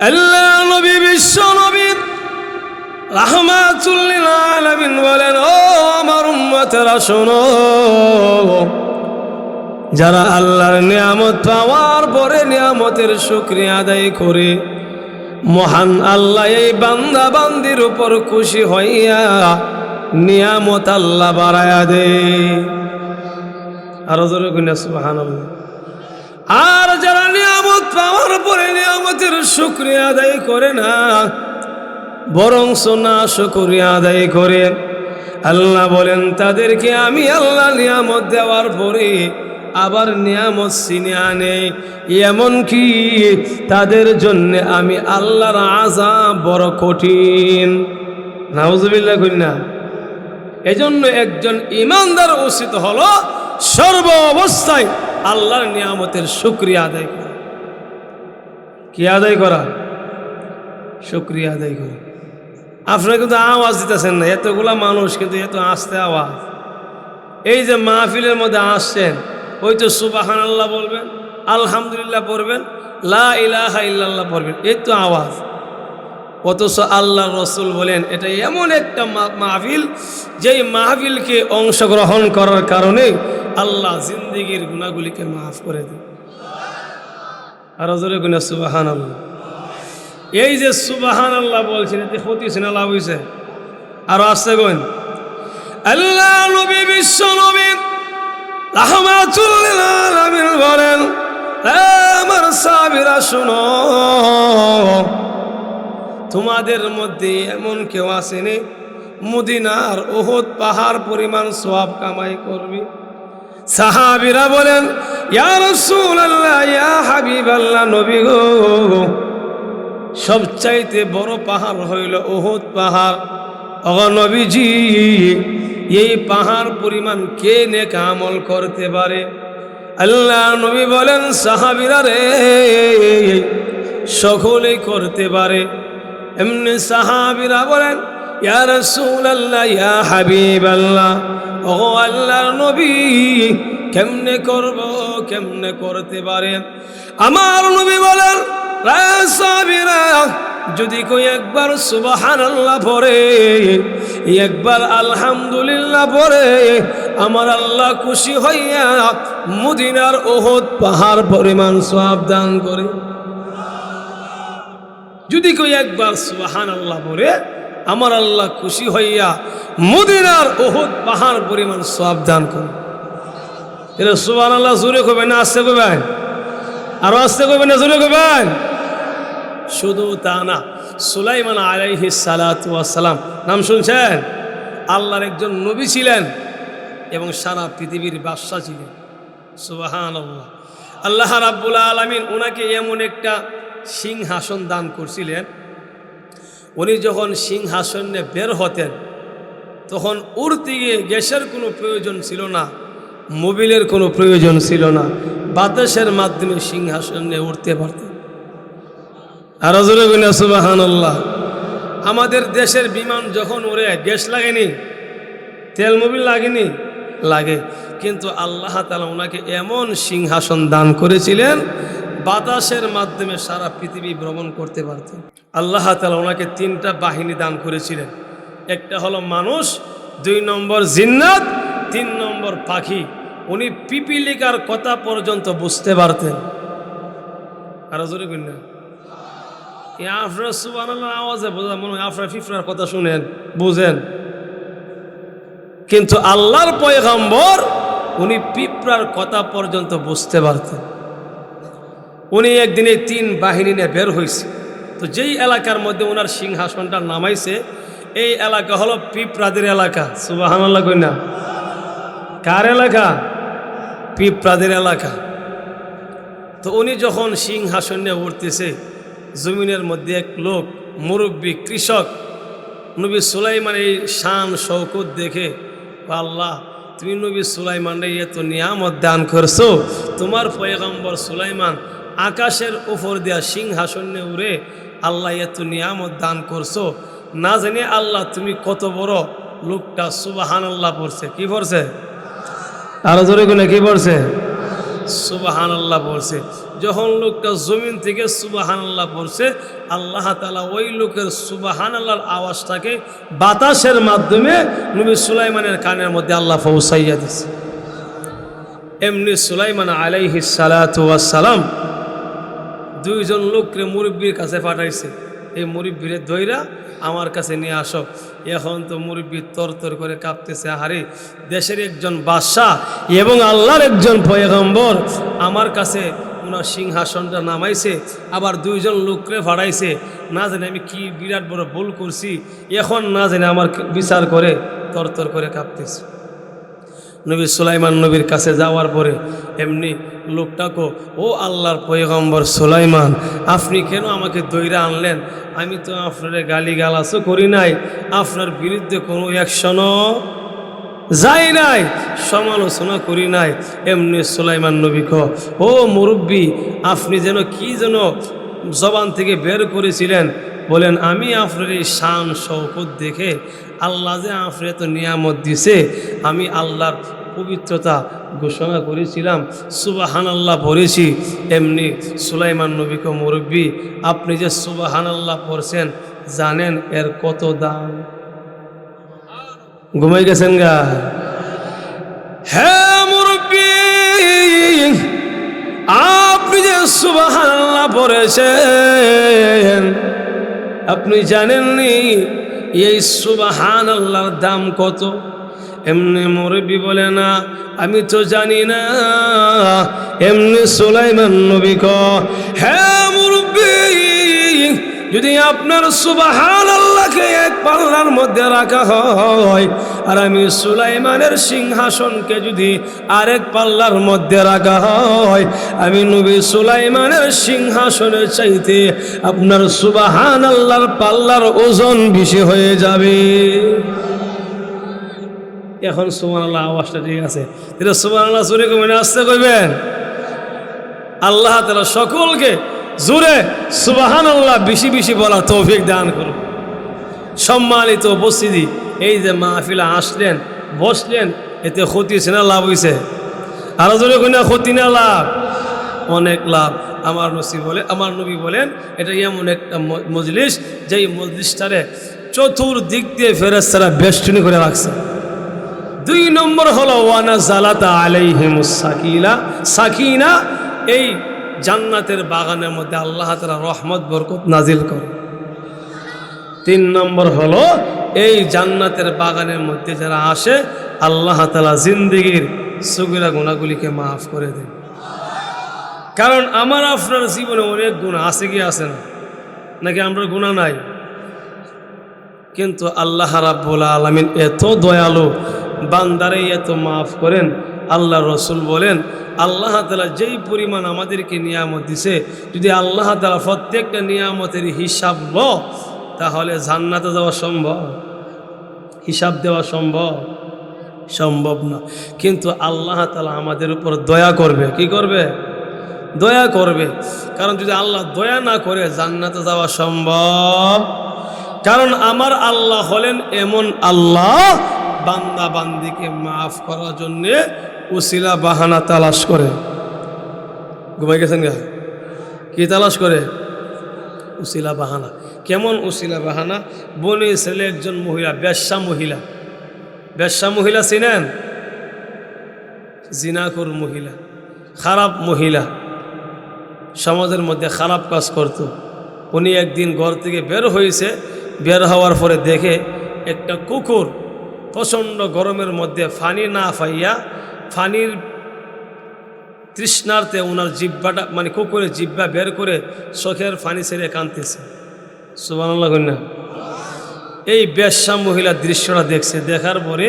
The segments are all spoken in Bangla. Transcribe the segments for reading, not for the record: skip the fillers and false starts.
আল্লাহ নবী বিশ্ব নবী রাহমাতুল লিল আলামিন বলেন, ও আমার উম্মতেরা শোনো, যারা আল্লাহর নিয়ামত পাওয়ার পরে নিয়ামতের শুকরিয়া আদায় করে, মহান আল্লাহ এই বান্দা বান্দির উপর খুশি হইয়া নিয়ামত আল্লাহ বাড়ায়া দেয়। আরো জোরে কইনা সুবহানাল্লাহ। আর যারা নিয়ামত পাওয়ার পরে নিয়ামতের শুকরিয়া আদায় করে না, বরং না শুকরিয়া আদায় করে, আল্লাহ বলেন তাদেরকে আমি আল্লাহ নিয়ামত দেওয়ার পরে আবার নিয়ামত ছিনিয়ে আনে, এমনকি তাদের জন্য আমি আল্লাহর আযাব বড় কঠিন। নাউযুবিল্লাহ কইনা। এজন্য একজন ঈমানদার উচিত হলো সর্ব অবস্থায় আল্লাহর নিয়ামতের শুকরিয়া আদায় করা। কি আদায় করা? শুকরিয়া আদায় করা। আপনারা কিন্তু আওয়াজ দিতেছেন না, এতগুলা মানুষ কিন্তু এত আস্তে আওয়াজ। এই যে মাহফিলের মধ্যে আসছেন, ওই তো সুবহানাল্লাহ বলবেন, আলহামদুলিল্লাহ পড়বেন, লা ইলাহা ইল্লাল্লাহ পড়বেন, এই তো আওয়াজ। অথচ আল্লাহ রসুল বলেন এটা এমন একটা মাহফিল, যেই মাহফিলকে অংশগ্রহণ করার কারণে আল্লাহ জিন্দেগির গুনাহগুলিকে মাফ করে দেন। আর জোরে গুনা সুবহানাল্লাহ। এই যে সুবহানাল্লাহ বলছেন, এতে ক্ষতি হয়েছে না লাভ হয়েছে? আরো আসছে গুণ। আল্লাহ নবী বিশ্ব নবী রাহমাতুল লিল আলামিন বলেন, আমার সাহাবীরা শুনো, তোমাদের মধ্যে এমন কেউ আসেনি মদিনার উহুদ পাহাড় পরিমাণ সওয়াব কামাই করবে। সাহাবীরা বলেন, ইয়া রাসূলুল্লাহ, ইয়া হাবিবাল্লাহ, নবী গো, সবচাইতে বড় পাহাড় হইল উহুদ পাহাড়। ও নবীজি, এই পাহাড় পরিমাণ কে নেক আমল করতে পারে? আল্লাহ নবী বলেন, সাহাবীরা রে, সকলেই করতে পারে। এমনি সাহাবীরা বলেন, ইয়া রাসূলুল্লাহ, ইয়া হাবিবাল্লাহ, ও আল্লাহর নবী, কেমনে করব, কেমনে করতে পারে? আমার নবী বলেন, সাহাবীরা, যদি কই একবার সুবহানাল্লাহ পড়ে, একবার আলহামদুলিল্লাহ পড়ে, আমার আল্লাহ খুশি হইয়া মদিনার উহুদ পাহাড় পরিমাণ সওয়াব দান করে। যদি কই একবার সুবহানাল্লাহ পড়ে, আমার আল্লাহ খুশি হইয়া মদিনার উহুদ পাহাড় পরিমাণ সওয়াব দান করে। এটা সুবহানাল্লাহ জোরে কইবেন না আস্তে কইবেন? আর আস্তে কইবেন না জোরে কইবেন? শুধু তা না, সুলাইমান আলাইহিস সালাতু ওয়াস সালাম নাম শুনছেন? আল্লাহর একজন নবী ছিলেন এবং সারা পৃথিবীর বাদশা ছিলেন। সুবহানাল্লাহ। আল্লাহ রাব্বুল আলামিন ওনাকে এমন একটা সিংহাসন দান করছিলেন, উনি যখন সিংহাসনে বের হতেন তখন উড়তে গিয়ে গ্যাসের কোনো প্রয়োজন ছিল না, মোবিলের কোনো প্রয়োজন ছিল না, বাতাসের মাধ্যমে সিংহাসনে উঠতে পারতেন। আর জোরে বলেন সুবহানাল্লাহ। আমাদের দেশের বিমান যখন ওরে গ্যাস লাগেনি, তেল মোবিল লাগেনি, লাগে, কিন্তু আল্লাহ তাআলা ওনাকে এমন সিংহাসন দান করেছিলেন, বাতাসের মাধ্যমে সারা পৃথিবী ভ্রমণ করতে পারতেন। আল্লাহ তাআলা ওনাকে 3টা বাহিনী দান করেছিলেন। একটা হলো মানুষ, 2 নম্বর জিন্নাত, 3 নম্বর পাখি। উনি পিপিলিকার কথা পর্যন্ত বুঝতে পারতেন। আর জোরে বলেন, আপনারা সুবহানাল্লাহ আওয়াজে বোঝা মনে হয় আপনারা পিঁপড়ার কথা শুনেন, বুঝেন, কিন্তু আল্লাহর পয়গম্বর উনি পিঁপড়ার কথা পর্যন্ত বুঝতে পারতেন। উনি একদিনে 3 বাহিনী নিয়ে বের হয়েছে। তো যেই এলাকার মধ্যে ওনার সিংহাসনটা নামাইছে, এই এলাকা হলো পিঁপড়াদের এলাকা। সুবহানাল্লাহ কই না? কার এলাকা? পিঁপড়াদের এলাকা। তো উনি যখন সিংহাসন নিয়ে উঠতেছে, জমিনের মধ্যে এক লোক, মুরব্বী কৃষক, নবী সুলাইমানের এই শান শৌকত দেখে, আল্লাহ তুমি নবী সুলাইমানের এত নিয়ামত দান করছো, তোমার পয়গম্বর সুলাইমান আকাশের উপর দেয়া সিংহাসন নিয়ে উড়ে আল্লাহ এত নিয়ামত দান করছো, না জানি আল্লাহ তুমি কত বড়। লোকটা সুবহানাল্লাহ পড়ছে। কি পড়ছে? আরো জোরে গুনে কি পড়ছে? সুবহানাল্লাহ পড়ছে। যখন লোকটা জমিন থেকে সুবহানাল্লাহ পড়ছে, আল্লাহ তাআলা ওই লোকের সুবহানাল্লাহর আওয়াজটাকে বাতাসের মাধ্যমে নবী সুলাইমানের কানের মধ্যে আল্লাহ পৌঁছাইয়া দিছে। এমনি সুলাইমান আলাইহিস সালাতু ওয়াস সালাম দুইজন লোককে মুরব্বির কাছে পাঠাইছে, এই মুরব্বিরে দইরা আমার কাছে নিয়ে আসো। এখন তো মুরব্বি তরতর করে কাঁপতেছে, আহারে দেশের একজন বাদশাহ এবং আল্লাহর একজন পয়গম্বর আমার কাছে ওনার সিংহাসনটা নামাইছে, আবার দুইজন লোকরে ফাড়াইছে, না জানি আমি কি বিরাট বড় ভুল করছি, এখন না জানি আমার বিচার করে তরতর করে কাঁপতেছে। নবী সুলাইমান নবীর কাছে যাওয়ার পরে এমনি লোকটাকে, ও আল্লাহর পয়গম্বর সুলাইমান, আপনি কেন আমাকে দইরা আনলেন? আমি তো আপনার গালি গালাসও করি নাই, আপনার বিরুদ্ধে কোনো অ্যাকশনও যাই নাই, সমালোচনা করি নাই। এমনি সুলাইমান নবী ক, ও মুরব্বী, আপনি যেন কি যেন জবান থেকে বের করেছিলেন, বলেন আমি আপনার এই শান শৌকত দেখে আল্লাহ যে আপনার এত নিয়ামত দিছে, আমি আল্লাহর পবিত্রতা ঘোষণা করেছিলাম, সুবহানাল্লাহ পড়েছি। এমনি সুলাইমান নবীকে, মুরব্বী আপনি যে সুবহানাল্লাহ পড়ছেন জানেন এর কত দাম? ঘুমাই গেছেন গা? হ্যাঁ মুরব্বী, আপনি যে সুবহানাল্লাহ পড়েছেন আপনি জানেননি এই সুবহানাল্লাহর দাম কত? এমনি মুরব্বি বলে, না আমি তো জানি না। এমনি সুলাইমান নবী ক, হ্যাঁ মুরব্বি, যদি আপনার সুবহানাল্লাহকে এক পাল্লার মধ্যে রাখা হয় আর আমি সুলাইমানের সিংহাসনকে যদি আরেক পাল্লার মধ্যে রাখা হয়, আমি নবী সুলাইমানের সিংহাসনের চাইতে আপনার সুবহানাল্লাহর পাল্লার ওজন বেশি হয়ে যাবে। এখন সুবহানাল্লাহ আওয়াজটা ঠিক আছে, এটা সুবহানাল্লাহ জোরে কমে আসতে কইবেন। আল্লাহ তাআলা সকলকে জোরে সুবহানাল্লাহ বেশি বেশি বলা তৌফিক দান করুন। সম্মানিত উপস্থিতি, এই যে মাহফিলে আসলেন বসলেন, এতে ক্ষতি হয়েছে না লাভ হয়েছে? আরো জোরে কই না, ক্ষতি না লাভ? অনেক লাভ। আমার নবী বলেন এটা এমন একটা মজলিস যেই মজলিসটারে চতুর্দিক দিয়ে ফেরেশতারা বেষ্টনী করে রাখছে। 2 নম্বর হলো ওয়ানাজালাতা আলাইহিমুস সাকিনা, এই জান্নাতের বাগানের মধ্যে আল্লাহ তাআলা রহমত বরকত নাজিল করে। 3 নম্বর হলো এই জান্নাতের বাগানের মধ্যে যারা আসে আল্লাহ তাআলা জিন্দেগির সগীরা গুনাহগুলিকে মাফ করে দেন। কারণ আমার আপনার জীবনে অনেক গুনাহ আছে, কি আছে না? নাকি আমরা গুনাহ নাই? কিন্তু আল্লাহ রাব্বুল আলামিন এত দয়ালু, বান্দারে এত মাফ করেন। আল্লাহ রসুল বলেন আল্লাহ তাআলা যেই পরিমাণ আমাদেরকে নিয়ামত দিছে, যদি আল্লাহ তাআলা প্রত্যেকটা নিয়ামতের হিসাব লো, তাহলে জান্নাতে যাওয়া সম্ভব? হিসাব দেওয়া সম্ভব না। কিন্তু আল্লাহ তাআলা আমাদের উপর দয়া করবে। কি করবে? দয়া করবে। কারণ যদি আল্লাহ দয়া না করে জান্নাতে যাওয়া সম্ভব? কারণ আমার আল্লাহ হলেন এমন আল্লাহ, বান্দা বান্দিকে মাফ করার জন্যে উসিলা বাহানা তালাশ করে। ঘুমাই গেছেন গা? কি তালাশ করে? উসিলা বাহানা। কেমন উসিলা বাহানা? বনে ছেলে একজন মহিলা, বেশ্যা মহিলা চিনেন? জিনাখোর মহিলা, খারাপ মহিলা, সমাজের মধ্যে খারাপ কাজ করত। উনি একদিন ঘর থেকে বের হয়েছে, বের হওয়ার পরে দেখে একটা কুকুর প্রচণ্ড গরমের মধ্যে পানি না পাইয়া, পানির তৃষ্ণার্তে ওনার জিহ্বাটা, মানে কুকুরের জিহ্বা বের করে চোখের পানি ছেড়ে কাঁদতেছে। সুবহানাল্লাহ কন্যা। এই বেশ্যা মহিলা দৃশ্যটা দেখছে, দেখার পরে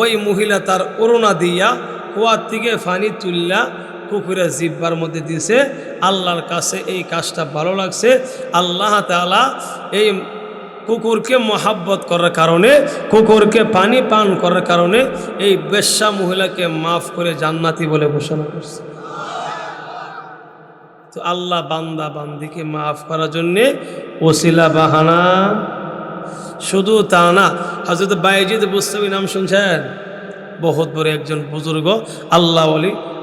ওই মহিলা তার ওড়না দিয়া কুয়ার থেকে পানি তুললা কুকুরের জিহ্বার মধ্যে দিয়েছে। আল্লাহর কাছে এই কাজটা ভালো লাগছে। আল্লাহ তাআলা এই কুকুরকে মহাব্বত করার কারণে, কুকুরকে পানি পান করার কারণে এই বেশ্যা মহিলাকে মাফ করে জান্নাতি বলে ঘোষণা করছে। তো আল্লাহ বান্দা বান্দিকে মাফ করার জন্যে ওসিলা বাহানা। শুধু তা না, হযরত বায়েজিদ বুস্তামি নাম শুনছেন? বহুত বড় একজন বুজুর্গ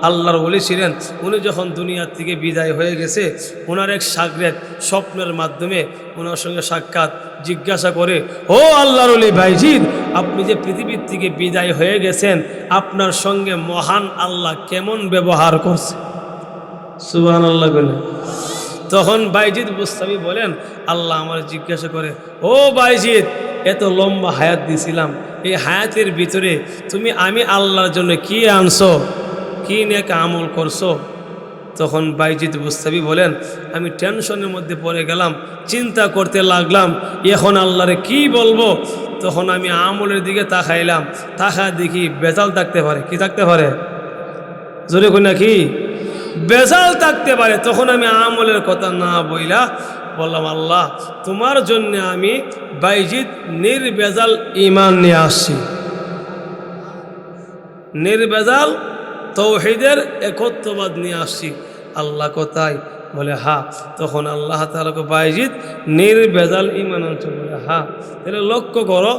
আল্লাহর ওলি ছিলেন। উনি যখন দুনিয়ার থেকে বিদায় হয়ে গেছে, ওনার এক শাগরেদ স্বপ্নের মাধ্যমে ওনার সঙ্গে সাক্ষাৎ, জিজ্ঞাসা করে, ও আল্লাহর ওলি ভাইজিৎ, আপনি যে পৃথিবীর থেকে বিদায় হয়ে গেছেন, আপনার সঙ্গে মহান আল্লাহ কেমন ব্যবহার করছে? সুবহানাল্লাহ বলেন। তখন বাইজিদ বুস্তামি বলেন, আল্লাহ আমার জিজ্ঞাসা করে, ও বাইজিদ, এত লম্বা হায়াত দিছিলাম, এই হায়াতের ভিতরে আমি আল্লাহর জন্য কি আনছো, কি নেক আমল করছো? তখন বাইজিদ বুস্তামি বলেন, আমি টেনশনের মধ্যে পড়ে গেলাম, চিন্তা করতে লাগলাম, এখন আল্লাহরে কি বলবো। তখন আমি আমলের দিকে তাকাইলাম, দেখি বেজাল থাকতে পারে। কি থাকতে পারে? জোরে কই না কি? বেজাল থাকতে পারে। তখন আমি আমলের কথা না বইলা বললাম, আল্লাহ তোমার জন্য আমি বাইজিদ নির্বেজাল ঈমান নিয়ে আসছি, নির্বেজাল তৌহিদের একত্ববাদ নিয়ে আসছি। আল্লাহ কোথায়? বলে হা। তখন আল্লাহ তাআলাকে বাইজিদ নির্বেজাল ঈমান আনছে। বলে হা। তাহলে লক্ষ্য করো,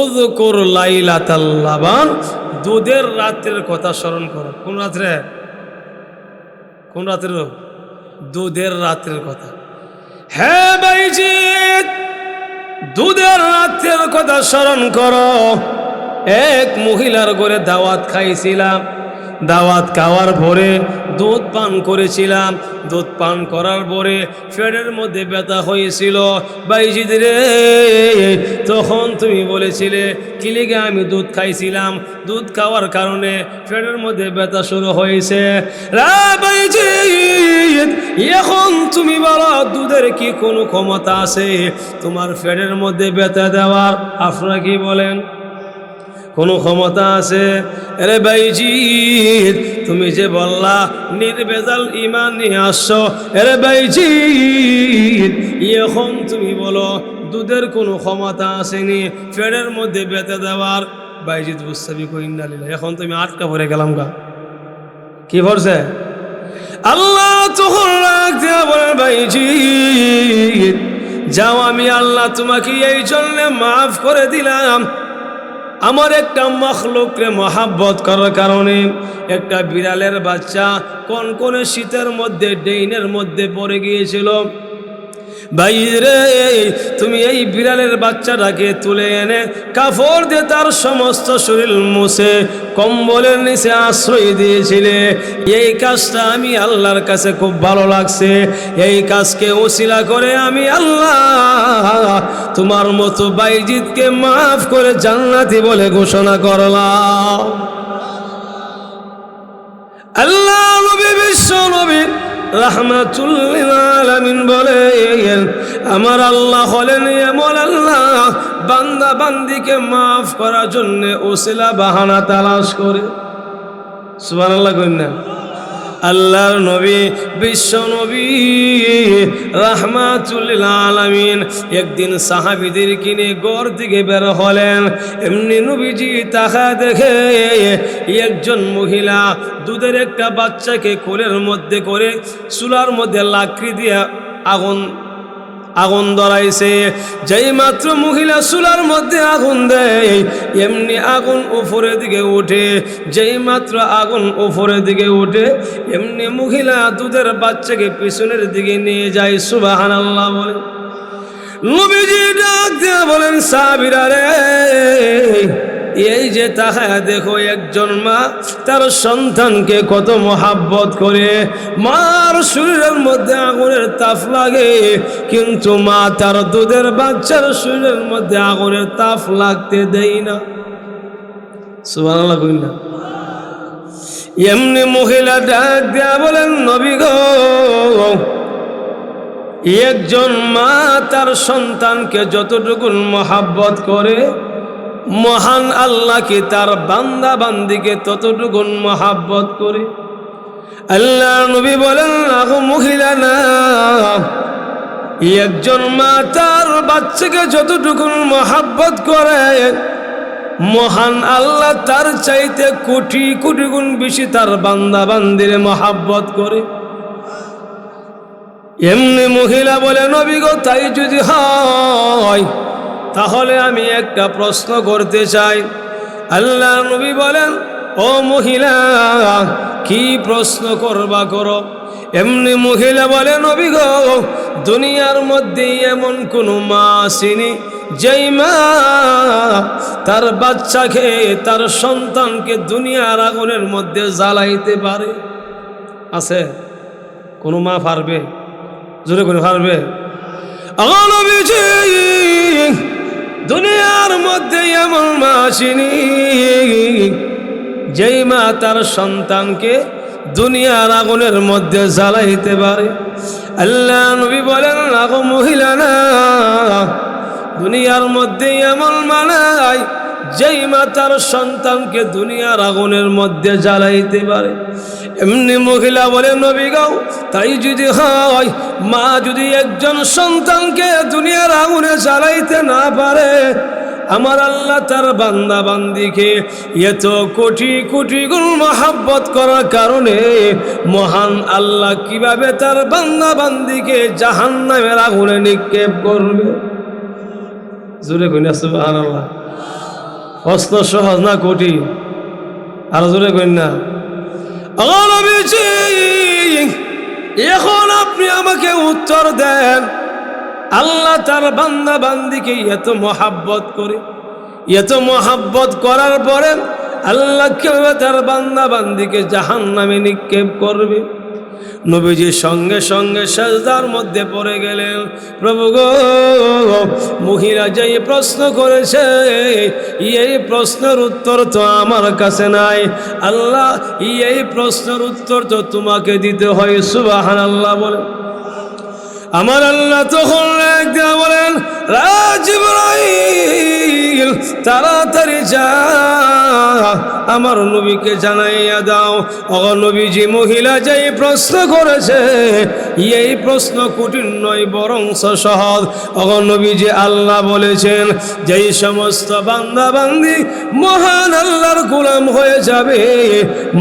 উযকুর লাইলাতাল লাবান, দুধের রাতের কথা স্মরণ করো। কোন রাত্রে? কোন রাতের? দুধের রাতের কথা। হ্যাঁ বাইজিদ, দুধের রাতের কথা স্মরণ করো। এক মহিলার ঘরে দাওয়াত খাইছিলাম, দাওয়াত খাওয়ার পরে দুধ পান করেছিলাম, দুধ পান করার পরে পেটের মধ্যে ব্যথা হয়েছিল। বাইজিদ রে, তখন তুমি বলেছিলে কি লিগে আমি দুধ খাইছিলাম, দুধ খাওয়ার কারণে পেটের মধ্যে ব্যথা শুরু হয়েছে। বাইজিদ, এখন তুমি বলো, দুধের কি কোনো ক্ষমতা আছে তোমার পেটের মধ্যে ব্যথা দেওয়ার? আপনারা কি বলেন? কোনো ক্ষমতা আছে? আরে বাইজিদ, তুমি যে বললা নির্বেজাল ঈমান নিয়ে আসছো, আরে বাইজিদ, এখন তুমি বলো দুধের কোনো ক্ষমতা আসেনি পেটের মধ্যে ব্যথা দেওয়ার? বাইজিদ বুস্তামি কই ইন্নালিল্লাহ। এখন তুমি আটকা পড়ে গেলাম গা। কি করছে? আল্লাহ তখন রাগ দিয়া বলে, বাইজিদ যাও, আমি আল্লাহ তোমাকে এই জন্য মাফ করে দিলাম, আমার একটা মখলুকরে মহাব্বত করার কারণে। একটা বিড়ালের বাচ্চা কোন শীতের মধ্যে ডেইনের মধ্যে পড়ে গিয়েছিল। ভাইরে, তুমি এই বিড়ালের বাচ্চাটাকে তুলে এনে কাপড় দিয়ে তার সমস্ত শরীর মুছে কম্বলের নিচে আশ্রয় দিয়েছিলে। এই কাজটা আমি আল্লাহর কাছে খুব ভালো লাগছে। এই কাজকে ওসিলা করে আমি আল্লাহ তোমার মতো বাইজিদকে মাফ করে জান্নাতি বলে ঘোষণা করলাম। আল্লাহ নবী, বিশ্ব নবী রাহমাতুল লিল আলামিন বলেন, আমার আল্লাহ হলেন এমন আল্লাহ, বান্দা বান্দিকে মাফ করার জন্য ওসিলা বাহানা তালাশ করে। সুবহানাল্লাহ কইন না? আল্লাহর নবী, বিশ্ব নবী রাহমাতুল লিল আলামিন একদিন সাহাবীদের কিনে ঘর থেকে বের হলেন। এমনি নবীজি তাকা দেখে একজন মহিলা দুধের একটা বাচ্চাকে কোলের মধ্যে করে চুলার মধ্যে লাকড়ি দিয়ে আগুন ধরাইছে। যেই মাত্র মহিলা চুলার মধ্যে আগুন দেয়, এমনি আগুন উপরের দিকে উঠে। যেই মাত্র আগুন উপরের দিকে উঠে, এমনি মহিলা দুধের বাচ্চাকে পিছনের দিকে নিয়ে যায়। সুবহানাল্লাহ বলে নবীজি ডাক দিয়ে বলেন, সাহাবীরা রে, এই যে তাহায়া দেখো, একজন মা তার সন্তানকে কত মহাব্বত করে। মার শরীরের মধ্যে আগুনের তাপ লাগে, কিন্তু মা তার দুধের বাচ্চার শরীরের মধ্যে আগুনের তাপ লাগতে দেয় না। সুবহানাল্লাহ কই না? এমনি মহিলা ডাক দিয়া বলেন, নবী গো, একজন মা তার সন্তানকে যতটুকু মহাব্বত করে, মহান আল্লাহকে তার বান্দা বান্দিকে ততটুকু মহাব্বত করে। আল্লাহ নবী বলেন, আগো মহিলা না, একজন মা তার বাচ্চাকে যতটুকু মহাব্বত করে, মহান আল্লাহ তার চাইতে কোটি কোটি গুণ বেশি তার বান্দা বান্দিরে মহাব্বত করে। এমনি মহিলা বলে, নবী গো, তাই যদি হয় তাহলে আমি একটা প্রশ্ন করতে চাই। আল্লাহ নবী বলেন, ও মহিলা, কি প্রশ্ন করবা করো। এমনি মহিলা বলে, নবী গো, দুনিয়ার মধ্যে এমন কোনো মা আসেনি যেই মা তার বাচ্চাকে, তার সন্তানকে দুনিয়ার আগুনের মধ্যে জ্বালাইতে পারে? আছে কোনো মা পারবে? জোরে করে পারবে? নবীজি, দুনিয়ার মধ্যে এমন মা আসেনি যেই মা তার সন্তানকে দুনিয়ার আগুনের মধ্যে জ্বালাইতে পারে। আল্লাহ নবী বলেন, আগো মহিলা না, দুনিয়ার মধ্যে এমন মা নাই যেই মা তার সন্তানকে দুনিয়ার আগুনের মধ্যে জ্বালাইতে পারে। এমনি মহিলা বলে, নবী গো, তাই যদি হয়, মা যদি একজন সন্তানকে দুনিয়ার আগুনে জ্বালাইতে না পারে, আমার আল্লাহ তার বান্দা বান্দিকে এত কোটি কোটি গুণ মহব্বত করার কারণে মহান আল্লাহ কিভাবে তার বান্দা বান্দিকে জাহান্নামের আগুনে নিক্ষেপ করবে? জোরে কই না সুবহানাল্লাহ। প্রশ্ন সহজ না কঠিন? আর জোরে কই না। এখন আপনি আমাকে উত্তর দেন, আল্লাহ তার বান্দা বান্দিকে এত মহাব্বত করে, এত মহাব্বত করার পরে আল্লাহ কিভাবে তার বান্দা বান্দিকে জাহান্নামে নিক্ষেপ করবে? নবীজি সঙ্গে সঙ্গে সাজদার মধ্যে পড়ে গেলেন। প্রভু গো, মহিলা যেই প্রশ্ন করেছে, এই প্রশ্নের উত্তর তো আমার কাছে নাই। আল্লাহ, এই প্রশ্নের উত্তর তো তোমাকে দিতে হয়। সুবহানাল্লাহ বলেন। আমার আল্লাহ তখন বলেন, জিবরাইল, তাড়াতাড়ি যা, আমার নবীকে জানাইয়া দাও, ও নবীজি, মহিলা যেই প্রশ্ন করেছে এই প্রশ্ন কঠিন নয়, বরং সহজ। ও নবীজি, আল্লাহ বলেছেন, যেই সমস্ত বান্দা বান্দি মহান আল্লাহর গোলাম হয়ে যাবে,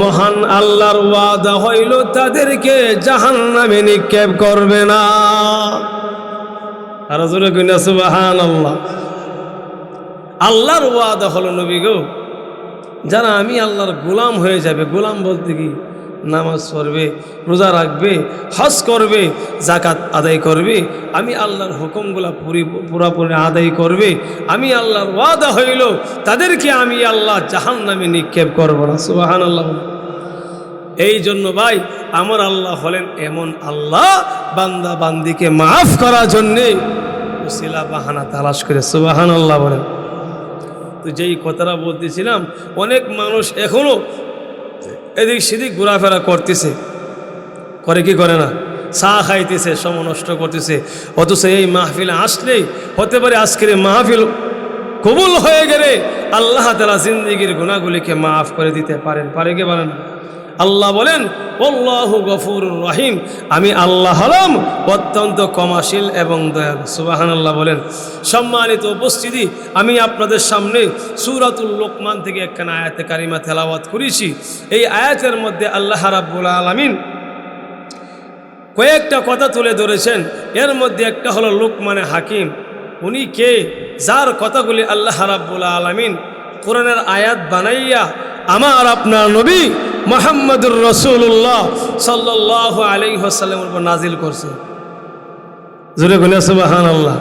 মহান আল্লাহর ওয়াদা হইল তাদেরকে জাহান্নামে নিক্ষেপ করবে না। আর জোরে কইনা সুবহানাল্লাহ। আল্লাহর ওয়াদা হলো, নবী গো, যারা আমি আল্লাহর গোলাম হয়ে যাবে, গোলাম বলতে কি, নামাজ পড়বে, রোজা রাখবে, হজ করবে, যাকাত আদায় করবে, আমি আল্লাহর হুকুমগুলা পুরাপুরি আদায় করবে, আমি আল্লাহর ওয়াদা হইল তাদেরকে আমি আল্লাহ জাহান্নামে নিক্ষেপ করব না। সুবহানাল্লাহ। এই জন্য ভাই, আমার আল্লাহ হলেন এমন আল্লাহ, বান্দা বান্দিকে মাফ করার জন্যে উসিলা বাহানা তালাশ করে। সুবহানাল্লাহ বলেন। তো যেই কথাটা বলতেছিলাম, অনেক মানুষ এখনো এদিক সেদিক ঘোরাফেরা করতেছে, করে কি করে না, চা খাইতেছে, সময় নষ্ট করতেছে। অথচ এই মাহফিলে আসলেই হতে পারে আজকের মাহফিল কবুল হয়ে গেলে আল্লাহ তাআলা জিন্দেগির গুনাহগুলিকে মাফ করে দিতে পারেন। পারে কি পারেন? আল্লাহ বলেন, আল্লাহু গফুরুর রহিম, আমি আল্লাহ হলাম অত্যন্ত ক্ষমাশীল এবং দয়ালু। সুবহানাল্লাহ বলেন। সম্মানিত উপস্থিতি, আমি আপনাদের সামনে সূরাতুল লোকমান থেকে একখানা আয়াতে কারিমা তেলাওয়াত করেছি। এই আয়াতের মধ্যে আল্লাহ রাব্বুল আলামিন কয়েকটা কথা তুলে ধরেছেন। এর মধ্যে একটা হলো লোকমানে হাকিম। উনি কে? যার কথাগুলি আল্লাহ রাব্বুল আলামিন কোরআনের আয়াত বানাইয়া আমার আপনার নবী মুহাম্মদুর রাসূলুল্লাহ সাল্লাল্লাহু আলাইহি ওয়াসাল্লামের উপর নাজিল করছে। জোরে বলে সুবহানাল্লাহ।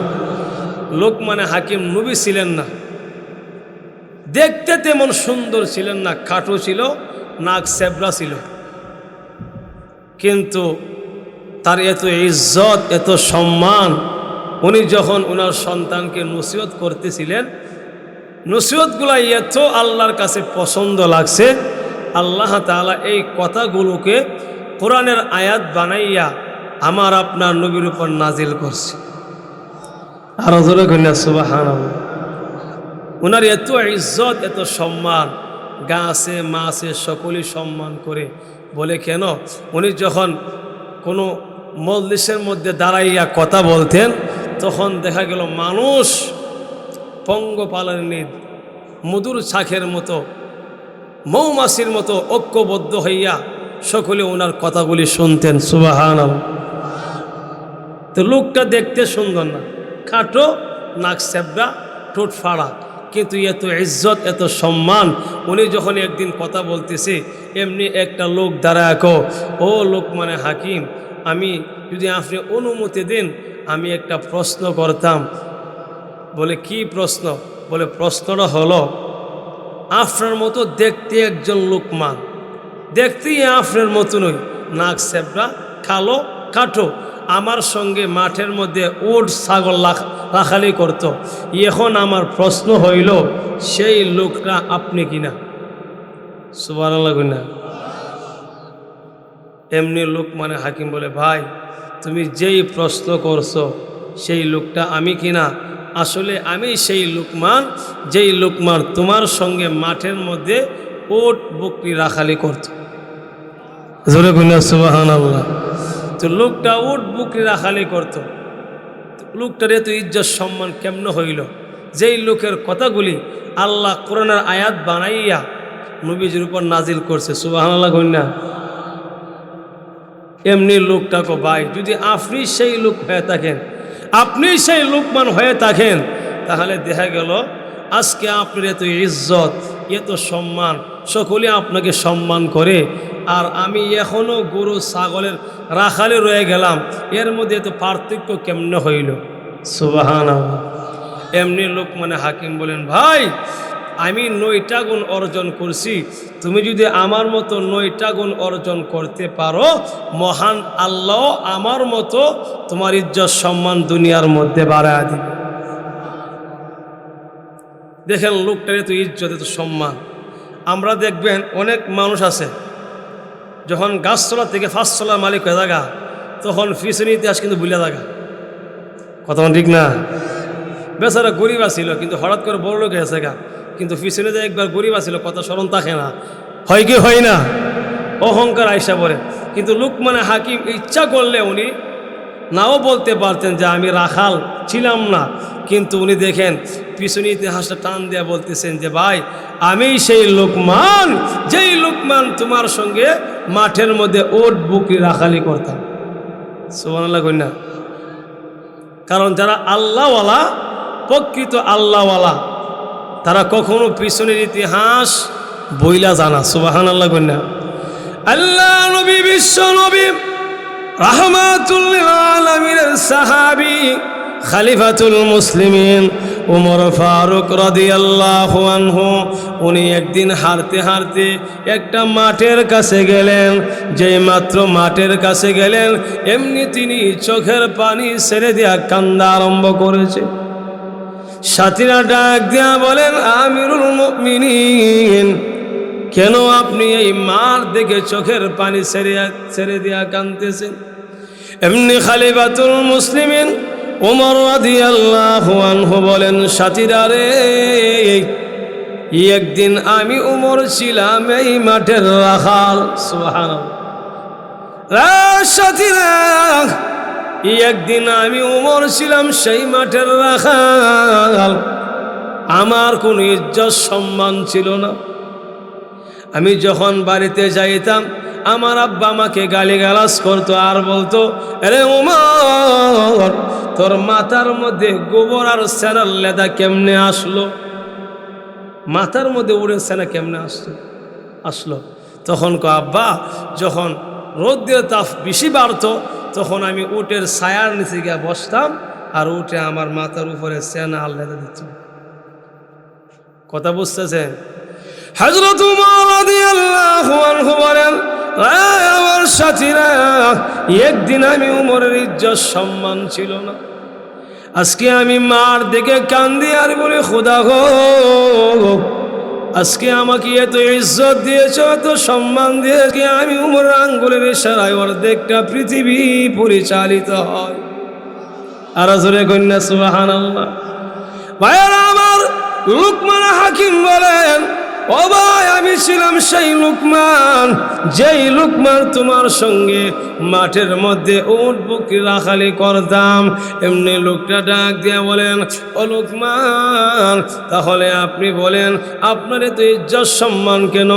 লোকমানে হাকিম নবী ছিলেন না, দেখতে তেমন সুন্দর ছিলেন না, খাটো ছিল, নাক সেবরা ছিল, কিন্তু তার এত ইজ্জত, এত সম্মান। উনি যখন ওনার সন্তানকে নসিহত করতেছিলেন, নসিহতগুলো এত আল্লাহর কাছে পছন্দ লাগছে, আল্লাহ তাআলা এই কথাগুলোকে কোরআনের আয়াত বানাইয়া আমার আপনার নবীর উপর নাজিল করছে। আর জোরে কইনা সুবহানাল্লাহ। ওনার এত ইজ্জত, এত সম্মান, গাছে মাছে সকলেই সম্মান করে। বলে কেন? উনি যখন কোনো মজলিসের মধ্যে দাঁড়াইয়া কথা বলতেন, তখন দেখা গেল মানুষ পঙ্গপালের নিদ, মধুর শাখের মতো, মৌমাছির মতো ঐক্যবদ্ধ হইয়া সকলে ওনার কথাগুলি শুনতেন। সুবহানাল্লাহ। তো লোকটা দেখতে সুন্দর না, খাটো, নাক সেবরা, ঠোঁট ফাড়া, কিন্তু এত ইজ্জত এত সম্মান। উনি যখন একদিন কথা বলতেছে, এমনি একটা লোক দাঁড়ায় ও লোকমানে হাকিম, আমি যদি আপনি অনুমতি দেন আমি একটা প্রশ্ন করতাম। বলে কি প্রশ্ন? বলে প্রশ্নটা হলো, আপনার মতো দেখতে একজন লোকমান, দেখতেই আপনার মতনই, নাক সেবরা, কালো কাঠো, আমার সঙ্গে মাঠের মধ্যে উট ছাগল রাখালি করত। এখন আমার প্রশ্ন হইল, সেই লোকটা আপনি কিনা? সুবহানাল্লাহ কিনা? এমনি লোকমানে হাকিম বলে, ভাই তুমি যেই প্রশ্ন করছো সেই লোকটা আমি কিনা? আসলে আমি সেই লোকমান, যেই লোকমান তোমার সঙ্গে মাঠের মধ্যে উট বকরি রাখালি করত। জোরে কইনা সুবহানাল্লাহ। তো লোকটা উট বকরি রাখালি করত, লোকটার এত ইজ্জত সম্মান কেমন হইল? যেই লোকের কথাগুলি আল্লাহ কোরআনের আয়াত বানাইয়া নবীজির উপর নাজিল করছে। সুবহানাল্লাহ কইনা? এমনি লোকটাকে ভাই যদি আপনি সেই লোক হয়ে থাকেন, আপনি সেই লোকমান হয়ে থাকেন, তাহলে দেখা গেল আজকে আপনার এত ইজ্জত এত সম্মান, সকলে আপনাকে সম্মান করে, আর আমি এখনও গরু ছাগলের রাখালে রয়ে গেলাম, এর মধ্যে এত পার্থক্য কেমনে হইল? সুবহানাল্লাহ। এমনি লোকমানে হাকিম বলেন, ভাই আমি 9টা গুণ অর্জন করছি, তুমি যদি আমার মতো 9টা গুণ অর্জন করতে পারো, মহান আল্লাহ আমার মতো তোমার ইজ্জত সম্মান দুনিয়ার মধ্যে বাড়ায় দিবে। দেখেন লোকটার এত ইজ্জত এত সম্মান। আমরা দেখবেন অনেক মানুষ আছে, যখন গাছতলা থেকে 5 মালিক হয়ে থাকা, তখন পিছনে ইতিহাস কিন্তু ভুলে থাকা। কথা ঠিক না? বেচারা গরিব ছিল, কিন্তু হঠাৎ করে বড় লোক হয়েছে গা, কিন্তু পিছনে যে একবার গরিব ছিল কথা স্মরণ থাকে না, হয় কি হয় না? অহংকার আইসা পড়ে। কিন্তু লোকমানে হাকিম ইচ্ছা করলে উনি নাও বলতে পারতেন যে আমি রাখাল ছিলাম না, কিন্তু উনি দেখেন পিছনে ইতিহাসটা টান দিয়ে বলতেছেন যে ভাই আমি সেই লোকমান, যেই লোকমান তোমার সঙ্গে মাঠের মধ্যে ওট বকরি রাখালি করতাম। সুবহানাল্লাহ কইনা? কারণ যারা আল্লাহওয়ালা, প্রকৃত আল্লাহওয়ালা, তারা কখনো পিছনের ইতিহাস বইলা জানা। সুবহানাল্লাহ কইনা? আল্লাহ নবী, বিশ্ব নবী, রাহমাতুল লিল আলামিনের সাহাবী, খলিফাতুল মুসলিমিন উমর ফারুক রাদিয়াল্লাহু আনহু, উনি একদিন হাঁটতে হাঁটতে একটা মাঠের কাছে গেলেন। যেই মাত্র মাঠের কাছে গেলেন, এমনি তিনি চোখের পানি ছেড়ে দিয়া কান্দা আরম্ভ করেছে। সাথীরা ডাক দিয়া বলেন, আমিরুল মুমিনিন, কেন আপনি এই মাঠ দেখে চোখের পানি ছেড়ে দিয়া কাঁদতেছেন? এমনি খলিফাতুল মুসলিমিন ওমর রাদিয়াল্লাহু আনহু বলেন, সাথীরা রে, একদিন আমি ওমর ছিলাম এই মাঠের রাখাল। সুবহানাল্লাহ। সাথীরা, একদিন আমি ওমর ছিলাম সেই মাঠের রাখাল, আমার কোনো ইজ্জত সম্মান ছিল না। আমি যখন বাড়িতে যাইতাম, আমার আব্বা আমাকে গালিগালাজ করতো আর বলতো, আরে ওমর, তোর মাথার মধ্যে গোবর আর সেনার লেদা কেমনে আসলো? মাথার মধ্যে উড়ে সেনা কেমনে আসলো? তখন আব্বা, যখন রোদ্রের তাপ বেশি বাড়তো, তখন আমি উটের ছায়ার নিচে গিয়ে বসতাম, আর উঠে আমার মাথার উপরে সেনা আর লেদা দিত। কথা বুঝতেছেন? হযরত উমর রাদিয়াল্লাহু আনহু বলেন, আমার সাথীরা, একদিন আমি উমরের ইজ্জত সম্মান ছিল না। আজকে আমি মার দেখে কান্দি আর বলি, খোদা গো, আজকে আমাকে এত ইজ্জত দিয়েছ, এত সম্মান দিয়েছে, আমি উমরের আঙ্গুলের ইশারায় অর্ধেকটা পৃথিবী পরিচালিত হয়। আর জোরে কন্যা সুবহানাল্লাহ। ভাইয়ারা আমার, লোকমান হাকিম বলেন, ও ভাই, আমি ছিলাম সেই লোকমান, যেই লোকমান তোমার সঙ্গে মাঠের মধ্যে উট বকরি রাখালি করতাম। এমনি লোকটা ডাক দিয়ে বলেন, ও লোকমান, তাহলে আপনি বলেন আপনার তো ইজ্জত সম্মান কেন,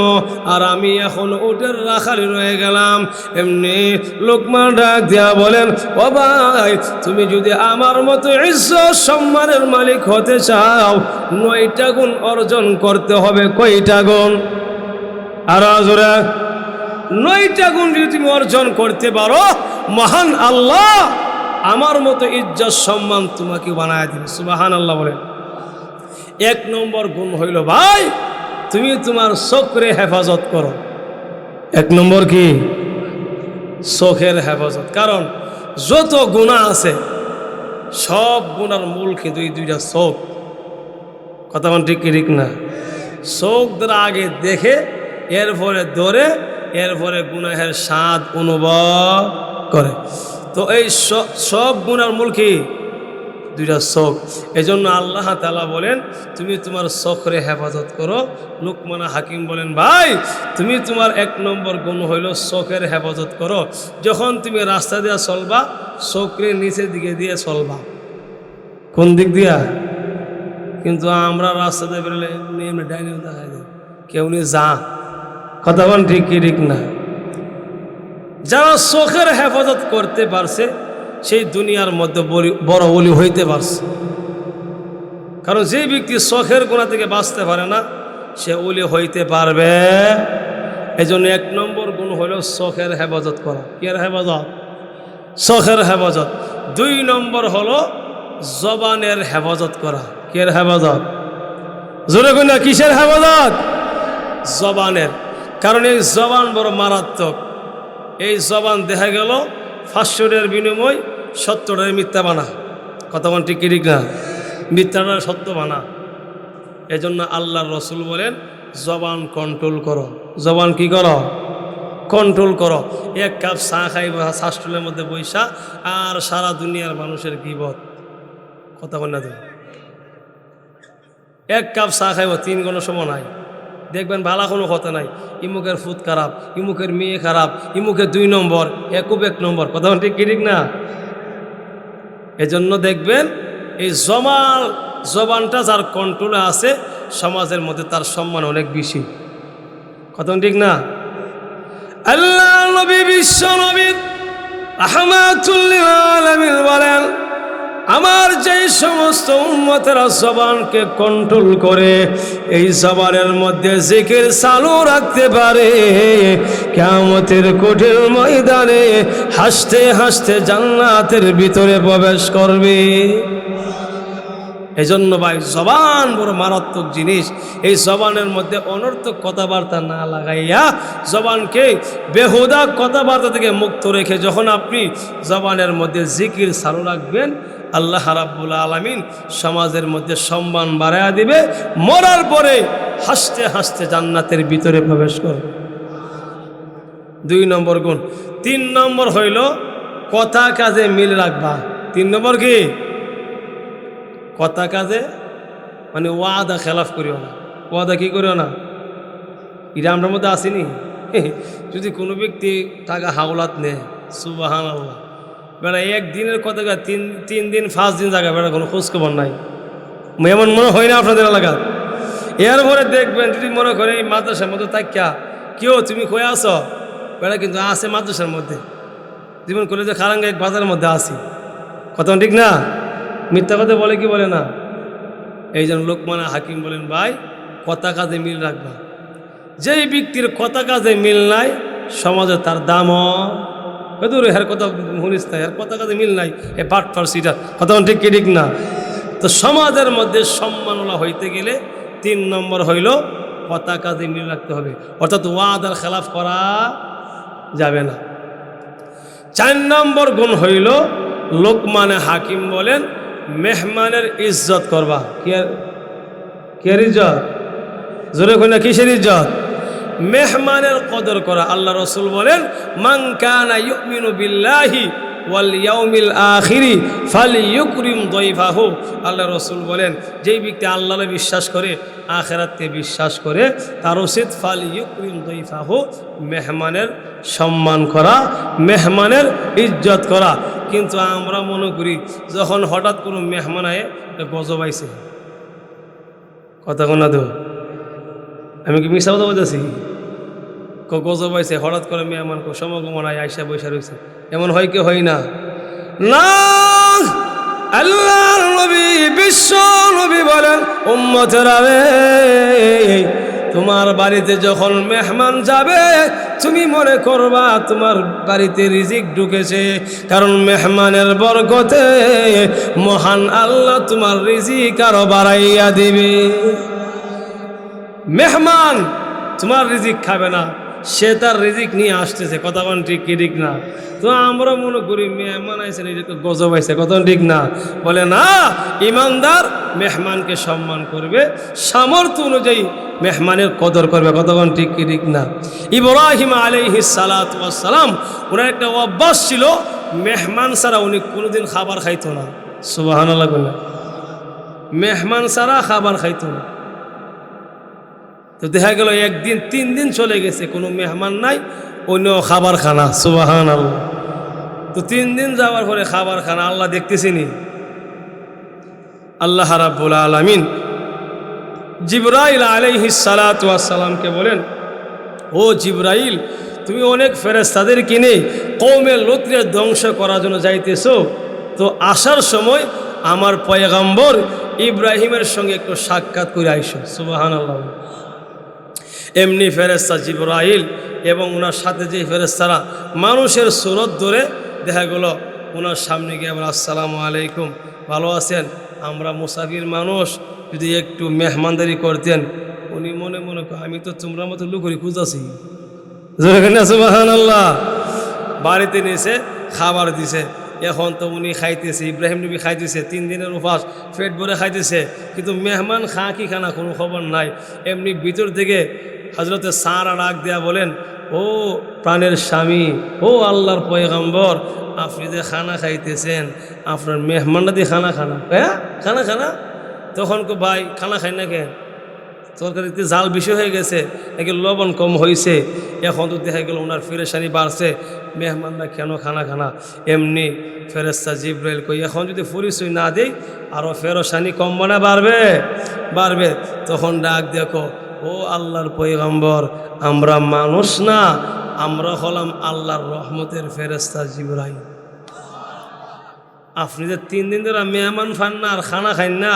আর আমি এখন উটের রাখালি রয়ে গেলাম? এমনি লোকমান ডাক দিয়া বলেন, ও ভাই, তুমি যদি আমার মতো ইজ্জত সম্মানের মালিক হতে চাও 9টা গুণ অর্জন করতে হবে। কয়টা গুণ? আর জোরে 9টা গুণ যদি তুমি অর্জন করতে পারো, মহান আল্লাহ আমার মতো ইজ্জত সম্মান তোমাকে বানায় দিবে। সুবহানাল্লাহ বলেন। 1 নম্বর গুণ হইল ভাই, তুমি তোমার চোখের হেফাজত করো। 1 নম্বর কি? চোখের হেফাজত। কারণ যত গুনাহ আছে সব গুনার মূল কিন্তু এই 2টা চোখ। কথা বল ঠিক কি ঠিক না? চোখ দ্বারা আগে দেখে, এরপরে ধরে, এরপরে গুনাহের স্বাদ অনুভব করে। তো এই সব গুনার মূল কি? 2টা চোখ। এই জন্য আল্লাহ তাআলা বলেন তুমি তোমার চোখের হেফাজত করো। লুকমান হাকিম বলেন, ভাই তুমি তোমার 1 নম্বর গুণ হইল চোখের হেফাজত করো। যখন তুমি রাস্তা দিয়ে চলবা, চোখের নিচের দিকে দিয়ে চলবা। কোন দিক দিয়া? কিন্তু আমরা রাস্তা দিয়ে বেরোলে এমনি ডাইনে দেখা যায়, কেউ নিয়ে যা। কথা বল ঠিক কি ঠিক না? যারা চোখের হেফাজত করতে পারছে সেই দুনিয়ার মধ্যে বড় ওলি হইতে পারছে। কারণ যে ব্যক্তি চোখের গুনাহ থেকে বাঁচতে পারে না, সে ওলি হইতে পারবে? এই জন্য 1 নম্বর গুণ হলো চোখের হেফাজত করা। কির হেফাজত? চোখের হেফাজত। 2 নম্বর হলো জবানের হেফাজত করা। কির হেফাজত? জোরে কই না, কিসের হেফাজত? জবানের। কারণ এই জবান বড় মারাত্মক। এই জবান দেখা গেল 500 বিনিময় 70 মিথ্যা বানা। কথা বল ঠিক কি ঠিক না? মিথ্যাটা সত্য বানা। এজন্য আল্লাহর রাসূল বলেন জবান কন্ট্রোল করো। জবান কি করো? কন্ট্রোল করো। 1 কাপ চা খাইবা শাস্ত্রের মধ্যে বৈশা, আর সারা দুনিয়ার মানুষের গীবত। কথা বল না তুমি? 1 কাপ চা খাইব 3 ঘন্টা সময় নাই, দেখবেন ভালো কোনো কথা নাই। ইমুকের ফুট খারাপ, ইমুকের মেয়ে খারাপ, ইমুকের 2 নম্বর, একুব 1 নম্বর। কথা ঠিক কি ঠিক না? এজন্য দেখবেন এই জবানটা যার কন্ট্রোলে আছে, সমাজের মধ্যে তার সম্মান অনেক বেশি। কথা ঠিক না? আল্লাহ নবী, বিশ্ব নবী রাহমাতুল লিল আলামিন বলেন, আমার যে সমস্ত উম্মতেরা জবানকে কন্ট্রোল করে, এই জবানের মধ্যে জিকির চালু রাখতে পারে, কিয়ামতের কঠিন ময়দানে হাসতে হাসতে জান্নাতের ভিতরে প্রবেশ করবে। এজন্য ভাই জবান বড় মারাত্মক জিনিস। এই জবানের মধ্যে অনর্থক কথাবার্তা না লাগাইয়া, জবানকে বেহুদা কথাবার্তা থেকে মুক্ত রেখে যখন আপনি জবানের মধ্যে জিকির চালু রাখবেন, আল্লাহ রাব্বুল আলামিন সমাজের মধ্যে সম্মান বাড়ায়া দিবে। মরার পরে হাসতে হাসতে জান্নাতের ভিতরে প্রবেশ করবে। 2 নম্বর গুণ। 3 নম্বর হইল কথা কাজে মিল রাখবা। 3 নম্বর কি? কথা কাজে মানে ওয়াদা খেলাফ করিও না। ওয়াদা কি করিও না? এটা আমার মধ্যে আসেনি। যদি কোনো ব্যক্তি টাকা হাওলাত নেয়, সুবহানাল্লাহ, বেড়া 1 দিনের কথা 3 দিন 5 দিন জায়গা বেড়া কোনো খোঁজখবর নাই। এমন মনে হয় না আপনাদের এলাকার? এরপরে দেখবেন যদি মনে করে এই মাদ্রাসার মধ্যে তাকিয়া, কেউ তুমি কয়ে আসো, বেড়া কিন্তু আছে মাদ্রাসার মধ্যে, জীবন করে যে খারাঙ্গা এক বাজারের মধ্যে আসি। কথা ঠিক না? মিথ্যা কথা বলে কি বলে না? এই জন্য লুকমান হাকিম বলেন, ভাই কথা কাজে মিল রাখবা। যেই ব্যক্তির কথা কাজে মিল নাই, সমাজে তার দামও দূরে। হের কথা শুনিস না, এর কথা কাজে মিল নাই, এ পাট ফার সিটা। কথা ঠিক কি ঠিক না? তো সমাজের মধ্যে সম্মানলা হইতে গেলে 3 নম্বর হইল কথা কাজে মিল রাখতে হবে, অর্থাৎ ওয়াদার খেলাফ করা যাবে না। 4 নম্বর গুণ হইল লুকমান হাকিম বলেন মেহমানের ইজ্জত করবা। কিয়ার ইজ্জত? জোরে কই না, কিসের ইজ্জত? মেহমানের কদর করা। আল্লাহ রাসূল বলেন মান কানা ইউমিনু বিল্লাহি ওয়াল ইয়াউমিল আখিরি ফালিয়ুকরিম দাইফাহু। আল্লাহ রাসূল বলেন, যেই ব্যক্তি আল্লাহকে বিশ্বাস করে, আখিরাতকে বিশ্বাস করে, তার উচিত ফালিয়ুকরিম দাইফাহু, মেহমানের সম্মান করা, মেহমানের ইজ্জত করা। কিন্তু আমরা মনে করি যখন হঠাৎ কোনো মেহমান আয়ে গজব আইছে, কথা কোনা দেব, আমি কি মিশা কথা বলতেছি? গজব আইছে, হঠাৎ করে মেহমান সমাগমন আয় আয়সা বৈশা রয়েছে, এমন হয় কি হয় না? না, আল্লাহর নবী, বিশ্ব নবী বলেন, উম্মতেরা রে, তোমার বাড়িতে যখন মেহমান যাবে তুমি মনে করবা তোমার বাড়িতে রিজিক ঢুকেছে, কারণ মেহমানের বরকতে মহান আল্লাহ তোমার রিজিক আরো বাড়াইয়া দিবে। মেহমান তোমার রিজিক খাবে না, সে তার রিজিক নিয়ে আসতেছে, কথা বলেন ঠিক কি ঠিক না? তো আমরা মনে করি মেহমান আইসেন, এটা তো গজব আইসে, কথা ঠিক না? বলে না, ইমানদার মেহমানকে সম্মান করবে, সামর্থ্য অনুযায়ী মেহমানের কদর করবে, কথা বলেন ঠিক কি ঠিক না? ইব্রাহিম আলাইহিস সালাতু ওয়াস সালাম, ওনার একটা অভ্যাস ছিল, মেহমান ছাড়া উনি কোনোদিন খাবার খাইতো না। সুবহানাল্লাহ বলেন, মেহমান ছাড়া খাবার খাইতো না। তো দেখা গেল একদিন 3 দিন চলে গেছে, কোনো মেহমান নাই, অন্য খাবার খানা। সুবহানাল্লাহ। তো 3 দিন যাওয়ার পরে খাবার খানা আল্লাহ দেখতেছিনি। আল্লাহ রাব্বুল আলামিন জিবরাইল আলাইহিস সালাতু ওয়াস সালামকে বলেন, ও জিবরাইল, তুমি অনেক ফেরেশতাদের কিনে কওমে লূতকে ধ্বংস করার জন্য যাইতেছো, তো আসার সময় আমার পয়গম্বর ইব্রাহিমের সঙ্গে একটু সাক্ষাৎ করে আইসো। সুবহানাল্লাহ। এমনি ফেরেশতা জিবরাইল এবং ওনার সাথে যে ফেরেশতারা মানুষের সুরত ধরে, দেখা গেল ওনার সামনে গিয়ে আবার আসসালামু আলাইকুম, ভালো আছেন, আমরা মুসাফির মানুষ, যদি একটু মেহমানদারি করতেন। উনি মনে মনে আমি তো তোমরা মতো লুকরি খুঁজাছি। সুবহানাল্লাহ। বাড়িতে নিয়েছে, খাবার দিছে, এখন তো উনি খাইতেছে, ইব্রাহিম নবী খাইতেছে, 3 দিনের উপাস, পেট ভরে খাইতেছে, কিন্তু মেহমান খা কি খানা কোনো খবর নাই। এমনি ভিতর থেকে হজরতে সারা ডাক দেয়া বলেন, ও প্রাণের স্বামী, ও আল্লাহর পয়গম্বর, আপনি যে খানা খাইতেছেন, আপনার মেহমানরা দিয়ে খানা খানা, হ্যাঁ খানা খানা। তখন কো ভাই খানা খাই না কেন, তরকারিতে জাল বেশি হয়ে গেছে, নাকি লবণ কম হয়েছে। এখন তো দেখা গেল ওনার ফেরেশানি বাড়ছে, মেহমানরা কেন খানা খানা। এমনি ফেরেশতা জিবরাইল কই, এখন যদি পরিচয় না দেই আরও ফেরেশানি কমবে না বাড়বে? বাড়বে। তখন ডাক দেখো, ও আল্লাহর পয়গম্বর, আমরা মানুষ না, আমরা হলাম আল্লাহর রহমতের ফেরেশতা জিবরাইল। আপনি যে 3 দিন ধরে মেহমান ফান না আর খানা খাইন না,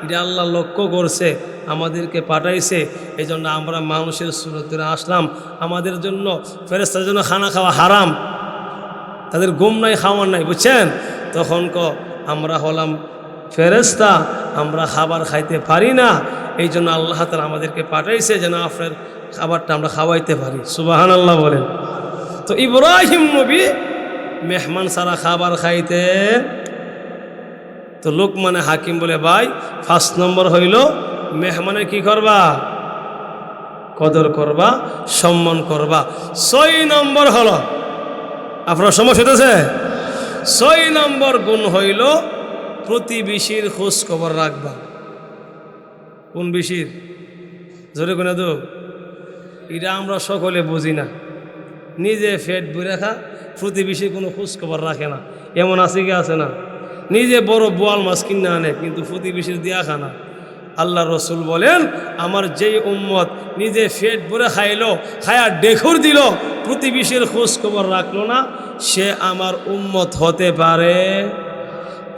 এটা আল্লাহ লক্ষ্য করছে, আমাদেরকে পাঠাইছে, এই জন্য আমরা মানুষের সুরতে আসলাম। আমাদের জন্য ফেরেশতার জন্য খানা খাওয়া হারাম, তাদের ঘুম নাই, খাওয়ার নাই, বুঝছেন? তখন আমরা হলাম ফেরেশতা, আমরা খাবার খাইতে পারি না, এই জন্য আল্লাহ তাআলা আমাদেরকে পাঠাইছে যেন আপনার খাবারটা আমরা খাওয়াইতে পারি। সুবহানাল্লাহ বলেন। তো ইব্রাহিম নবী মেহমান সারা খাবার খাইতেন। তো লোকমানে হাকিম বলে, ভাই 1 নম্বর হইল মেহমানের কি করবা? কদর করবা, সম্মান করবা। 6 নম্বর হলো, আপনার সমস্যা হইতেছে, 6 নম্বর গুণ হইল প্রতিবেশীর খোঁজ খবর রাখবা। কোন বেশির? জোরে কোনে তো, এটা আমরা সকলে বুঝি না। নিজে পেট ভরে খা, প্রতিবেশীর কোনো খোঁজ খবর রাখে না, এমন আছে কি আছে না? নিজে বড় বোয়াল মাছ কিনে আনে, কিন্তু প্রতিবেশীর দিয়া খানা। আল্লাহ রসুল বলেন, আমার যেই উম্মত নিজে পেট ভরে খাইলো, খায়া ডেখুর দিল, প্রতিবেশীর খোঁজ খবর রাখলো না, সে আমার উম্মত হতে পারে,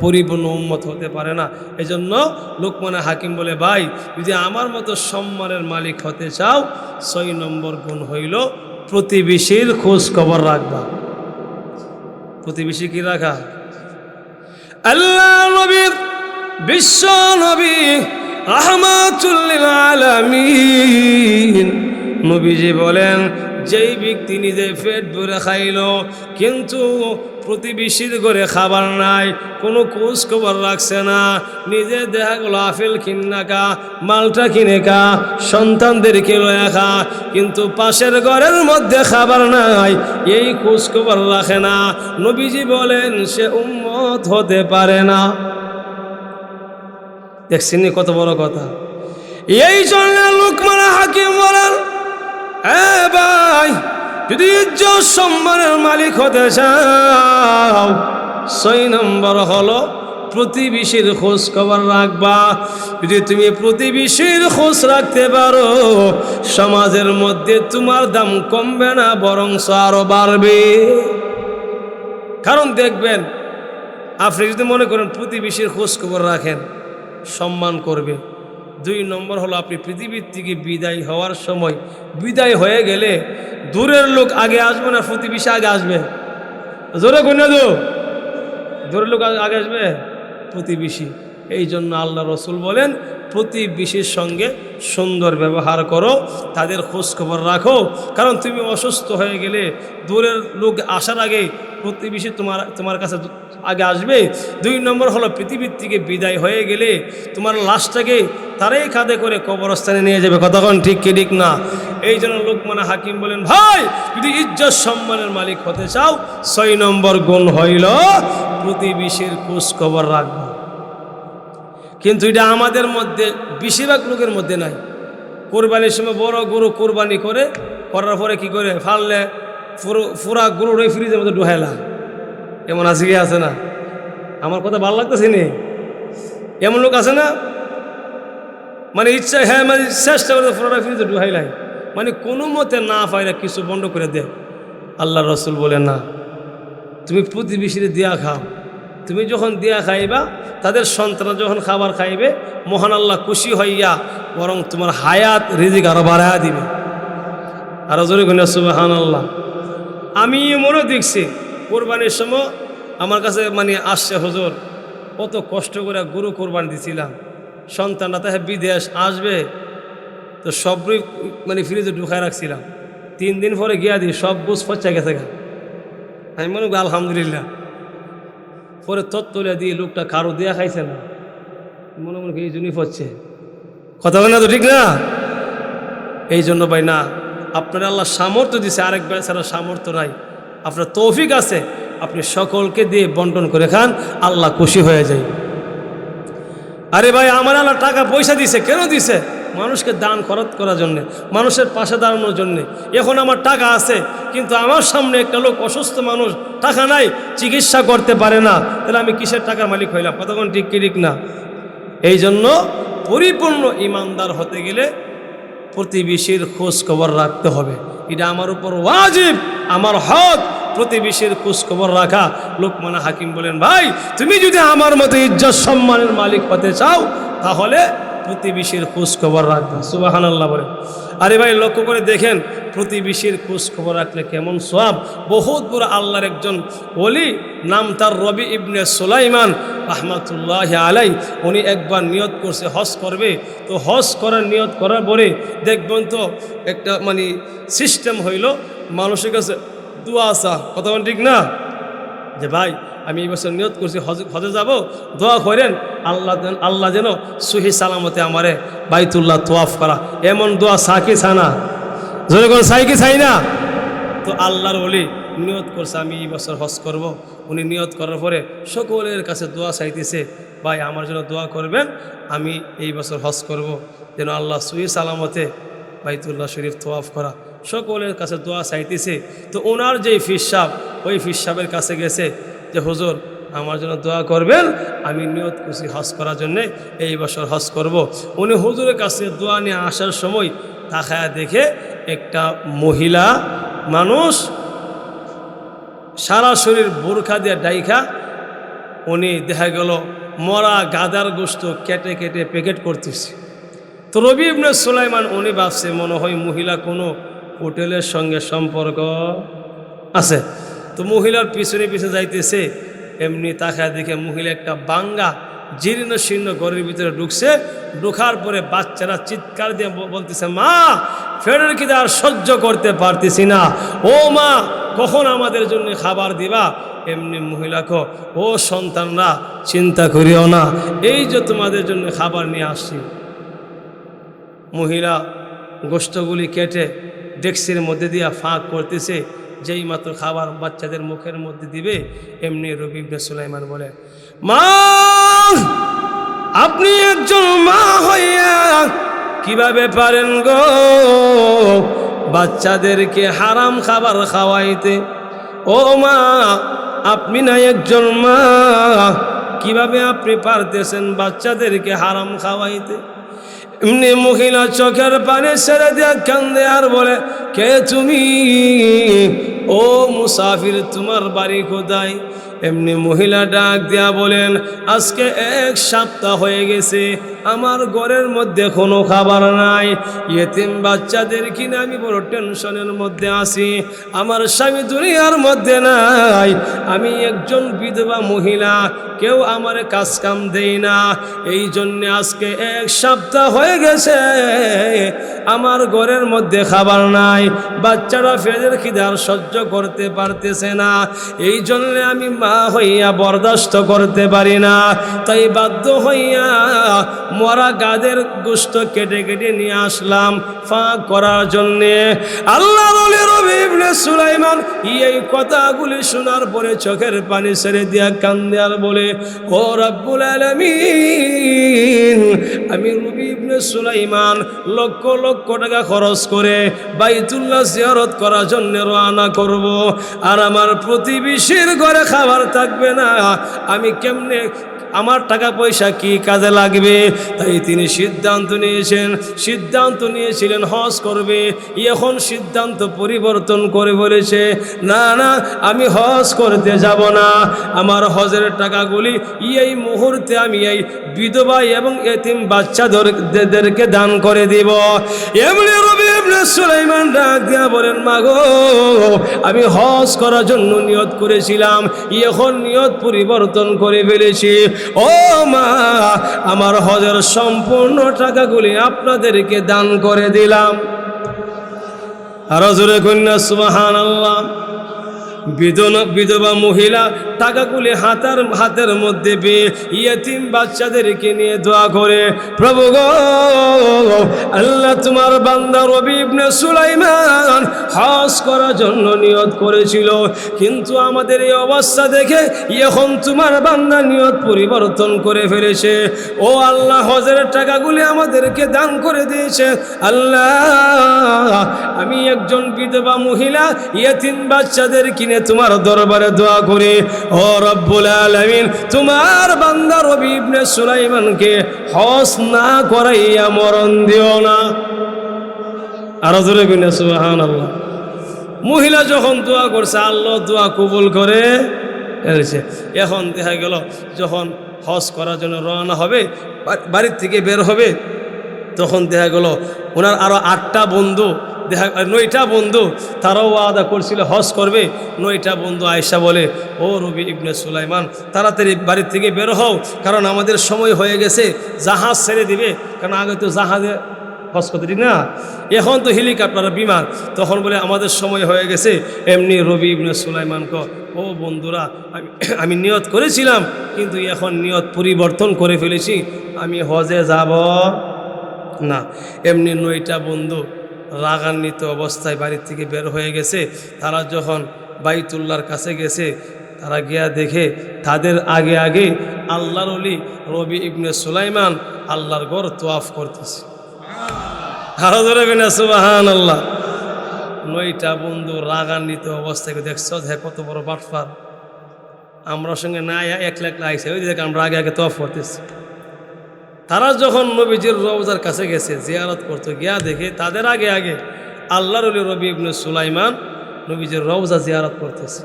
পরিপূর্ণ উম্মত হতে পারে না। এজন্য লোকমানে হাকিম বলে, ভাই যদি আমার মতো সম্মানের মালিক হতে চাও, 6 নম্বর গুণ হইল প্রতিবেশীর খোঁজ খবর রাখবা। প্রতিবেশী কি রাখা? আল্লাহ নবীর, বিশ্ব নবী রাহমাতুল লিল আলামিন নবীজি বলেন, যেই ব্যক্তি নিজে পেট ভরে খাইল কিন্তু প্রতিবেশীর ঘরে খাবার নাই, কোনো খোঁজ খবর রাখছে না, নিজে দেখা গেলো আপেল কিনে খা, মালটা কিনে খা, সন্তানদেরকে লয়া খা, কিন্তু পাশের ঘরের মধ্যে খাবার নাই, এই খোঁজ খবর রাখে না, নবীজি বলেন সে উম্মত হতে পারে না। দেখছেন কত বড় কথা। এই জন্য লুকমান হাকিম বলেন, হ্যাঁ ভাই, যদি ইজ্জত সম্মানের মালিক হতে চাও 6 নম্বর হলো প্রতিবেশীর খোঁজ খবর রাখবা। যদি তুমি প্রতিবেশীর খোঁজ রাখতে পারো সমাজের মধ্যে তোমার দাম কমবে না, বরং আরো বাড়বে। কারণ দেখবেন আপনি যদি মনে করেন প্রতিবেশীর খোঁজ খবর রাখেন, সম্মান করবে। 2 নম্বর হলো আপনি পৃথিবীর থেকে বিদায় হওয়ার সময়, বিদায় হয়ে গেলে দূরের লোক আগে আসবে না প্রতিবেশী আগে আসবে? জোরে কইনা তো, দূরের লোক আগে আসবে প্রতিবেশী। এই জন্য আল্লাহ রসুল বলেন প্রতিবেশীর সঙ্গে সুন্দর ব্যবহার করো, তাদের খোঁজ খবর রাখো। কারণ তুমি অসুস্থ হয়ে গেলে দূরের লোক আসার আগে প্রতিবেশী তোমার কাছে আগে আসবে। 2 নম্বর হলো পৃথিবীর থেকে বিদায় হয়ে গেলে তোমার লাশটাকে তারাই কাঁধে করে কবরস্থানে নিয়ে যাবে। কতক্ষণ ঠিক কি ঠিক না? এই জন্য লুকমান হাকিম বলেন, ভাই যদি ইজ্জত সম্মানের মালিক হতে চাও 6 নম্বর গুণ হইল প্রতিবেশীর খোঁজ খবর রাখবা। কিন্তু এটা আমাদের মধ্যে বেশিরভাগ লোকের মধ্যে নাই। কোরবানির সময় বড় গরু কোরবানি করার পরে কি করে ফাললে পুরা গরুর ওই ফ্রিজের মধ্যে ঢুকাইলা, এমন আছে কি আছে না? আমার কথা ভালো লাগতেছে নি? এমন লোক আছে না, মানে ইচ্ছা, হ্যাঁ মানে চেষ্টা করে পুরোটা ফ্রিজে ঢুকাইলাই, মানে কোনো মতে না পাইলে কিছু বন্ধ করে দে। আল্লাহ রসুল বলে না, তুমি প্রতিবেশীরে দিয়া খাও। তুমি যখন দিয়া খাইবা তাদের সন্তান যখন খাবার খাইবে মহান আল্লাহ খুশি হইয়া বরং তোমার হায়াত রিজিক আরো বাড়াইয়া দিবে। আরো জোরে কইনা সুবহানাল্লাহ। আমি মনে দেখছি কোরবানির সময় আমার কাছে মানে আসছে, হুজুর কত কষ্ট করে গরু কোরবানি দিছিলাম, সন্তানরা তাহে বিদেশ আসবে তো সবই মানে ফ্রিজে ঢুকায় রাখছিলাম, 3 দিন পরে গিয়া দিই সব বুঝ ফচ্চা গেছে গা। আমি মনে করি আলহামদুলিল্লাহ। পরে তত্তলিয়া দিয়ে লোকটা কারো দেয়া খাইছে না, মনে মনে এই জন্যই পড়ছে। কথা বলে না তো ঠিক না? এই জন্য ভাই না, আপনার আল্লাহ সামর্থ্য দিছে, আরেক ভাই ছাড়া সামর্থ্য নাই, আপনার তৌফিক আছে, আপনি সকলকে দিয়ে বন্টন করে খান, আল্লাহ খুশি হয়ে যায়। আরে ভাই আমার আল্লাহ টাকা পয়সা দিছে, কেন দিছে? মানুষকে দান খরচ করার জন্যে, মানুষের পাশে দাঁড়ানোর জন্যে। এখন আমার টাকা আছে কিন্তু আমার সামনে একটা লোক অসুস্থ মানুষ, টাকা নাই, চিকিৎসা করতে পারে না, তাহলে আমি কিসের টাকার মালিক হইলাম? কতক্ষণ ঠিক কি ঠিক না? এই জন্য পরিপূর্ণ ইমানদার হতে গেলে প্রতিবেশীর খোঁজ খবর রাখতে হবে। এটা আমার উপর ওয়াজিব, আমার হক প্রতিবেশীর খোঁজ খবর রাখা। লুকমান হাকিম বলেন, ভাই তুমি যদি আমার মতো ইজ্জত সম্মানের মালিক হতে চাও তাহলে প্রতিবেশীর খোঁজ খবর রাখবা। সুবহানাল্লাহ বলেন। আরে ভাই লক্ষ্য করে দেখেন প্রতিবেশীর খোঁজ খবর রাখলে কেমন সওয়াব। বহুত বড় আল্লাহর একজন ওলি, নাম তার রবি ইবনে সুলাইমান রাহমাতুল্লাহি আলাইহি। উনি একবার নিয়ত করছে হজ করবে, তো হজ করার নিয়ত করার পরে দেখবেন তো একটা মানে সিস্টেম হইল মানুষের কাছে দোয়া আসা। কথা ঠিক না? যে ভাই আমি এই বছর নিয়ত করছি হজে যাব, দোয়া করেন আল্লাহ যেন সহি সালামতে আমারে বাইতুল্লাহ তোয়াফ করা। এমন দোয়া সাকি ছানা, জোরে কোন সাইকি চাই না? তো আল্লাহর ওলি নিয়ত করছে আমি এই বছর হজ করব। উনি নিয়ত করার পরে সকলের কাছে দোয়া চাইতেছে, ভাই আমার জন্য দোয়া করবেন, আমি এই বছর হজ করব, যেন আল্লাহ সহি সালামতে বাইতুল্লাহ শরীফ তোয়াফ করা। সকলের কাছে দোয়া চাইতেছে। তো ওনার যেই ফির সাহেব, ওই ফির সাহেবের কাছে গেছে যে হুজুর আমার জন্য দোয়া করবেন, আমি নিয়ত করছি হজ করার জন্যে, এই বছর হজ করব। উনি হুজুরের কাছে দোয়া নিয়ে আসার সময় তাকায়া দেখে একটা মহিলা মানুষ সারা শরীর বোরখা দিয়ে ডাইখা, উনি দেখা গেল মরা গাদার গোশত কেটে কেটে প্যাকেট করতেছে। তো রবি ইবনে সুলাইমান উনি ভাবছে মনে হয় মহিলা কোনো হোটেলের সঙ্গে সম্পর্ক আছে। তো মহিলার পিছনে পিছনে যাইতেছে, এমনি তাকায় দেখে মহিলা একটা বাঙ্গা জীর্ণ শীর্ণ ঘরের ভিতরে ঢুকছে। ঢোকার পরে বাচ্চারা চিৎকার দিয়ে বলতেছে, মা ফেরের খিদে আর সহ্য করতে পারতেছি না, ও মা কখন আমাদের জন্য খাবার দিবা? এমনি মহিলাকে, ও সন্তানরা চিন্তা করিও না, এই যে তোমাদের জন্য খাবার নিয়ে আসছি। মহিলা গোশতগুলি কেটে ডেক্সির মধ্যে দিয়া ফাঁক করতেছে, যেই মাত্র খাবার বাচ্চাদের মুখের মধ্যে দিবে, এমনি রবি ইবনে সুলাইমান বলে, মা আপনি একজন মা হইয়া কিভাবে পারেন গো বাচ্চাদেরকে হারাম খাবার খাওয়াইতে? ও মা আপনি না একজন মা, কিভাবে আপনি পারতেছেন বাচ্চাদেরকে হারাম খাওয়াইতে? এমনি মহিলা চোখের পানি ছেড়ে দিয়া কান্দে আর বলে, কে তুমি? ও মুসাফির তোমার বাড়ি কোথায়? এমনি মহিলা ডাক দিয়া বলেন, আজকে 1 সপ্তাহ হয়ে গেছে আমার ঘরের মধ্যে কোনো খাবার নাই, ইয়েতিম বাচ্চাদের কিনে আমি বড় টেনশনের মধ্যে আছি, আমার স্বামী দুনিয়ার মধ্যে নাই, আমি একজন বিধবা মহিলা, কেউ আমার কাজ কাম দেই না, এই জন্যে আজকে 1 সপ্তাহ হয়ে গেছে আমার ঘরের মধ্যে খাবার নাই, বাচ্চারা ফেরের খিদে আর সহ্য করতে পারতেছে না, এই জন্য আমি মা হইয়া বরদাস্ত করতে পারি না, তাই বাধ্য হইয়া মরা গাদের গোশত কেটে কেটে নিয়ে আসলাম ফাঁক করার জন্যে। আল্লাহর ওলি রবি ইবনে সুলাইমান এই কথাগুলি শোনার পরে চোখের পানি ছেড়ে দিয়া কান্দে আর বলে, ও রব্বুল আলামিন, আমি রবি ইবনে সুলাইমান লক্ষ লক্ষ টাকা খরচ করে বাইতুল্লাহ জিয়ারত করার জন্য রওনা করব, আর আমার প্রতিবেশীর ঘরে খাবার থাকবে না, আমি কেমনে, আমার টাকা পয়সা কি কাজে লাগবে? তাই তিনি সিদ্ধান্ত নিয়েছিলেন হজ করবে। এখন সিদ্ধান্ত পরিবর্তন করে বলেছে, না না আমি হজ করতে যাব না, আমার হজের টাকাগুলি এই মুহূর্তে আমি এই বিধবা এবং এতিম বাচ্চাদেরকে দান করে দিব। এমনি রবি ইবনে সুলাইমান ডাক দিয়া বলেন, মাগো আমি হজ করার জন্য নিয়ত করেছিলাম, এখন নিয়ত পরিবর্তন করে ফেলেছি, ও মা আমার হজের সম্পূর্ণ টাকাগুলি আপনাদেরকে দান করে দিলাম। আরো জোরে কন্যা সুবহানাল্লাহ। বিধবা মহিলা টাকাগুলি হাতের মধ্যে পেয়ে ইয়েতিম বাচ্চাদেরকে নিয়ে দোয়া করে, প্রভু গো আল্লাহ তোমার বান্দা রবি ইবনে সুলাইমান হজ করার জন্য নিয়ত করেছিল, কিন্তু আমাদের এই অবস্থা দেখে এখন তোমার বান্দা নিয়ত পরিবর্তন করে ফেলেছে, ও আল্লাহ হজের টাকাগুলি আমাদেরকে দান করে দিয়েছে, আল্লাহ আমি একজন বিধবা মহিলা ইয়েতিম বাচ্চাদের কিনে তোমার দরবারে দোয়া করে, ও রব্বুল আলামিন তোমার বান্দা রবি ইবনে সুলাইমানকে হজ না করাইয়া মরণ দিও না। আর জোরে কইনা সুবহানাল্লাহ। মহিলা যখন দোয়া করছে আল্লাহ দোয়া কবুল করে ফেলেছে। এখন দেখা গেল যখন হজ করার জন্য রওনা হবে, বাড়ির থেকে বের হবে, তখন দেখা গেল ওনার আরো 8টা বন্ধু, 9টা বন্ধু তারাও ওয়াদা করছিল হজ করবে। 9টা বন্ধু আয়েশা বলে, ও রবি ইবনে সুলাইমান তাড়াতাড়ি বাড়ির থেকে বের হও, কারণ আমাদের সময় হয়ে গেছে, জাহাজ ছেড়ে দিবে, কারণ আগে তো জাহাজে হজ করতে দিই না, এখন তো হেলিকপ্টার বিমান, তখন বলে আমাদের সময় হয়ে গেছে। এমনি রবি ইবনে সুলাইমানকে, ও বন্ধুরা আমি নিয়ত করেছিলাম, কিন্তু এখন নিয়ত পরিবর্তন করে ফেলেছি, আমি হজে যাব না। এমনি 9টা বন্ধু রাগান্বিত অবস্থায় বাড়ির থেকে বের হয়ে গেছে। তারা যখন বাইতুল্লাহর কাছে গেছে, তারা গিয়া দেখে তাদের আগে আগে আল্লাহর ওলি রবি ইবনে সুলাইমান আল্লাহর ঘর তোয়াফ করতেছে। সুবহানাল্লাহ। 9টা বন্ধু রাগান্বিত অবস্থায় দেখছো, দেখ কত বড় বাটফার, আমরা সঙ্গে না একলা আইসে, ওই দেখ আমরা আগে আগে তোয়াফ করতেছি। তারা যখন নবীজির রওজার কাছে গেছে জিয়ারত করতে, গিয়া দেখে তাদের আগে আগে আল্লাহর ওলি রবি ইবনে সুলাইমান নবীজির রওজা জিয়ারত করতেছে।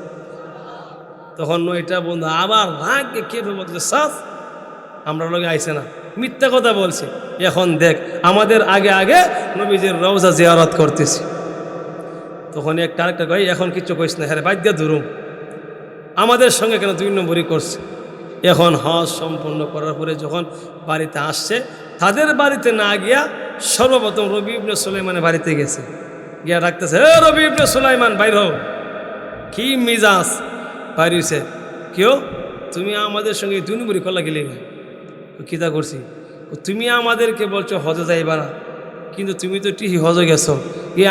তখন 9টা বন্ধু আবার রাগে কেঁপে বলছে, সাফ আমরা লোকে আইসে না, মিথ্যা কথা বলছি, এখন দেখ আমাদের আগে আগে নবীজির রওজা জিয়ারত করতেছি। তখন একটা আরেকটা কই, এখন কিচ্ছু কইস না, হ্যাঁ বাদ দিয়া ধরুম, আমাদের সঙ্গে কেন 2 নম্বরই করছে। এখন হজ সম্পন্ন করার পরে যখন বাড়িতে আসছে, তাদের বাড়িতে না গিয়া সর্বপ্রথম রবি ইবনে সুলাইমানের বাড়িতে গেছে, গিয়া ডাকতেছে, হে রবি ইবনে সুলাইমান বাইর হও। কি মিজাজ বাইরেছে, কেউ তুমি আমাদের সঙ্গে 2 নম্বরই কল্লা গেলে কিতা করছি, তুমি আমাদেরকে বলছো হজে যাইবা না, কিন্তু তুমি তো ঠিকই হজে গেছো,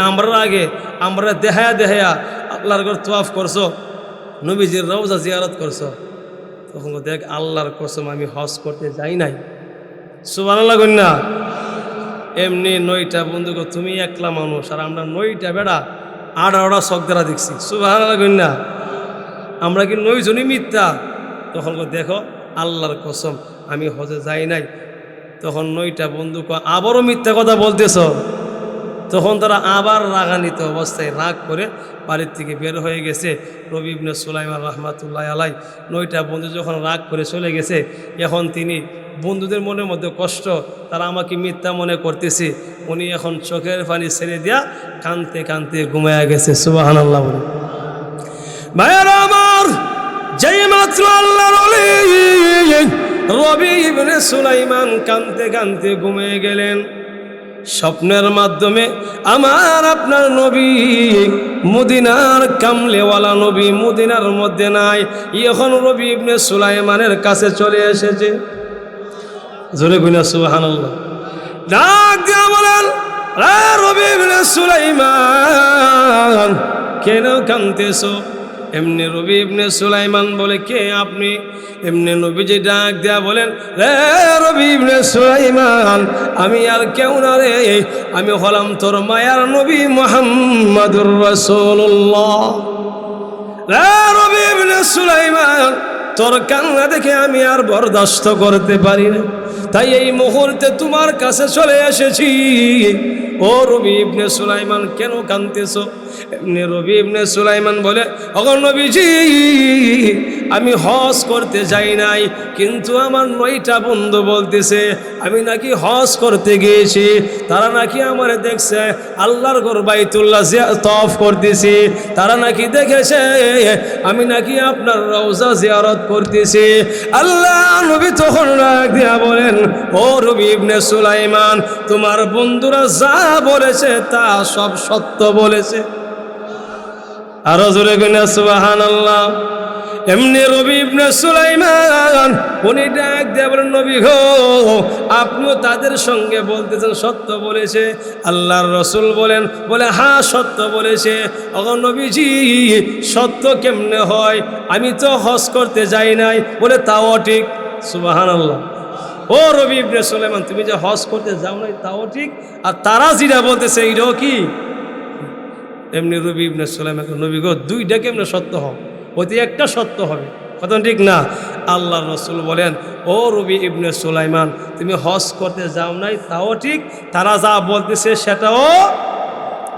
আমরা আগে আমরা দেহায়া দেহায়া আল্লাহর ঘর তোয়াফ করছো, নবীজির রওজা জিয়ারত করছো। তখন দেখ আল্লাহর কসম আমি হজ করতে যাই নাই। সুবহানাল্লাহ কন্যা। এমনি 9টা বন্ধুকে তুমি একলা মানুষ, আর আমরা 9টা বেড়া 18টা শখ দ্বারা দেখছি। সুবহানাল্লাহ কন্যা। আমরা কি 9 জনই মিথ্যা? তখন দেখো আল্লাহর কসম আমি হজে যাই নাই। তখন 9টা বন্ধুকে আবারও মিথ্যা কথা বলতেছ। তখন তারা আবার রাগান্বিত অবস্থায় রাগ করে বাড়ির থেকে বের হয়ে গেছে। রবি ইবনে সুলাইমান রহমাতুল্লাহ আলাই 9টা বন্ধু যখন রাগ করে চলে গেছে, এখন তিনি বন্ধুদের মনের মধ্যে কষ্ট, তারা আমাকে মিথ্যা মনে করতেছে, উনি এখন চোখের পানি ছেড়ে দিয়া কাঁদতে কাঁদতে ঘুমায়া গেছে। সুবহানাল্লাহ বলে ভাইয়ারা আমার, যেই মাত্র আল্লাহর ওলি রবি ইবনে সুলাইমান কাঁদতে কাঁদতে ঘুমিয়ে গেলেন, স্বপ্নের মাধ্যমে আমার আপনার নবী, মদিনার কামলেওয়ালা নবী মদিনার মধ্যে নাই, এখন রবি ইবনে সুলাইমানের কাছে চলে এসেছে। জোরে কইনা সুবহানাল্লাহ। ডাক দিয়া বলেন, রবি ইবনে সুলাইমান কেন কাঁদতেছো? এমনি রবি ইবনে সুলাইমান বলে, কে আপনি? এমনি নবীজি ডাক দেয়া বলেন, রে রবি ইবনে সুলাইমান, আমি আর কেউ না রে, আমি হলাম তোর মায়ার নবী মুহাম্মাদুর রাসূলুল্লাহ। রে রবি ইবনে সুলাইমান, তোর কান্না দেখে আমি আর বরদাস্ত করতে পারি না, তাই এই মুহূর্তে তোমার কাছে চলে এসেছি। ও রবি ইবনে সুলাইমান কেন কাঁদতেছো? এমনি রবি ইবনে সুলাইমান বলে, ওগো নবীজি, আমি হজ করতে যাই নাই, কিন্তু আমার 9টা বন্ধু বলতেছে আমি নাকি হজ করতে গিয়েছি, তারা নাকি আমার দেখছে আল্লাহর ঘর বাইতুল্লাহ তওয়াফ করতেছি, তারা নাকি দেখেছে আমি নাকি আপনার রওজা জিয়ারত করতেছি। আল্লাহ নবী তখন ডাক দিয়া বলেন, ও রবি ইবনে সুলাইমান, তোমার বন্ধুরা যা বলেছে তা সব সত্য বলেছে। আরো জোরে কইনা সুবহানাল্লাহ। এমনি রবি ইবনে সুলাইমান উনি ডাক দিয়ে বলেন, নবী গো, আপনিও তাদের সঙ্গে বলতেছেন সত্য বলেছে? আল্লাহর রাসূল বলেন, বলে হ্যাঁ সত্য বলেছে। ওগো নবীজি, সত্য কেমনে হয়? আমি তো হজ করতে যাই নাই। বলে তাও ঠিক। সুবহানাল্লাহ। ও রবি ইবনে সুলাইমান, তুমি যে হজ করতে যাও নাই তাও ঠিক, আর তারা যেটা বলতেছে এইটাও কি? এমনি রবি ইবনে সুলাইমান, নবী গো, 2টা কেমনে সত্য হবে? ওতে একটা সত্য হবে, কথা ঠিক না? আল্লাহর রাসূল বলেন, ও রবি ইবনে সুলাইমান, তুমি হজ করতে যাও নাই তাও ঠিক, তারা যা বলতেছে সেটাও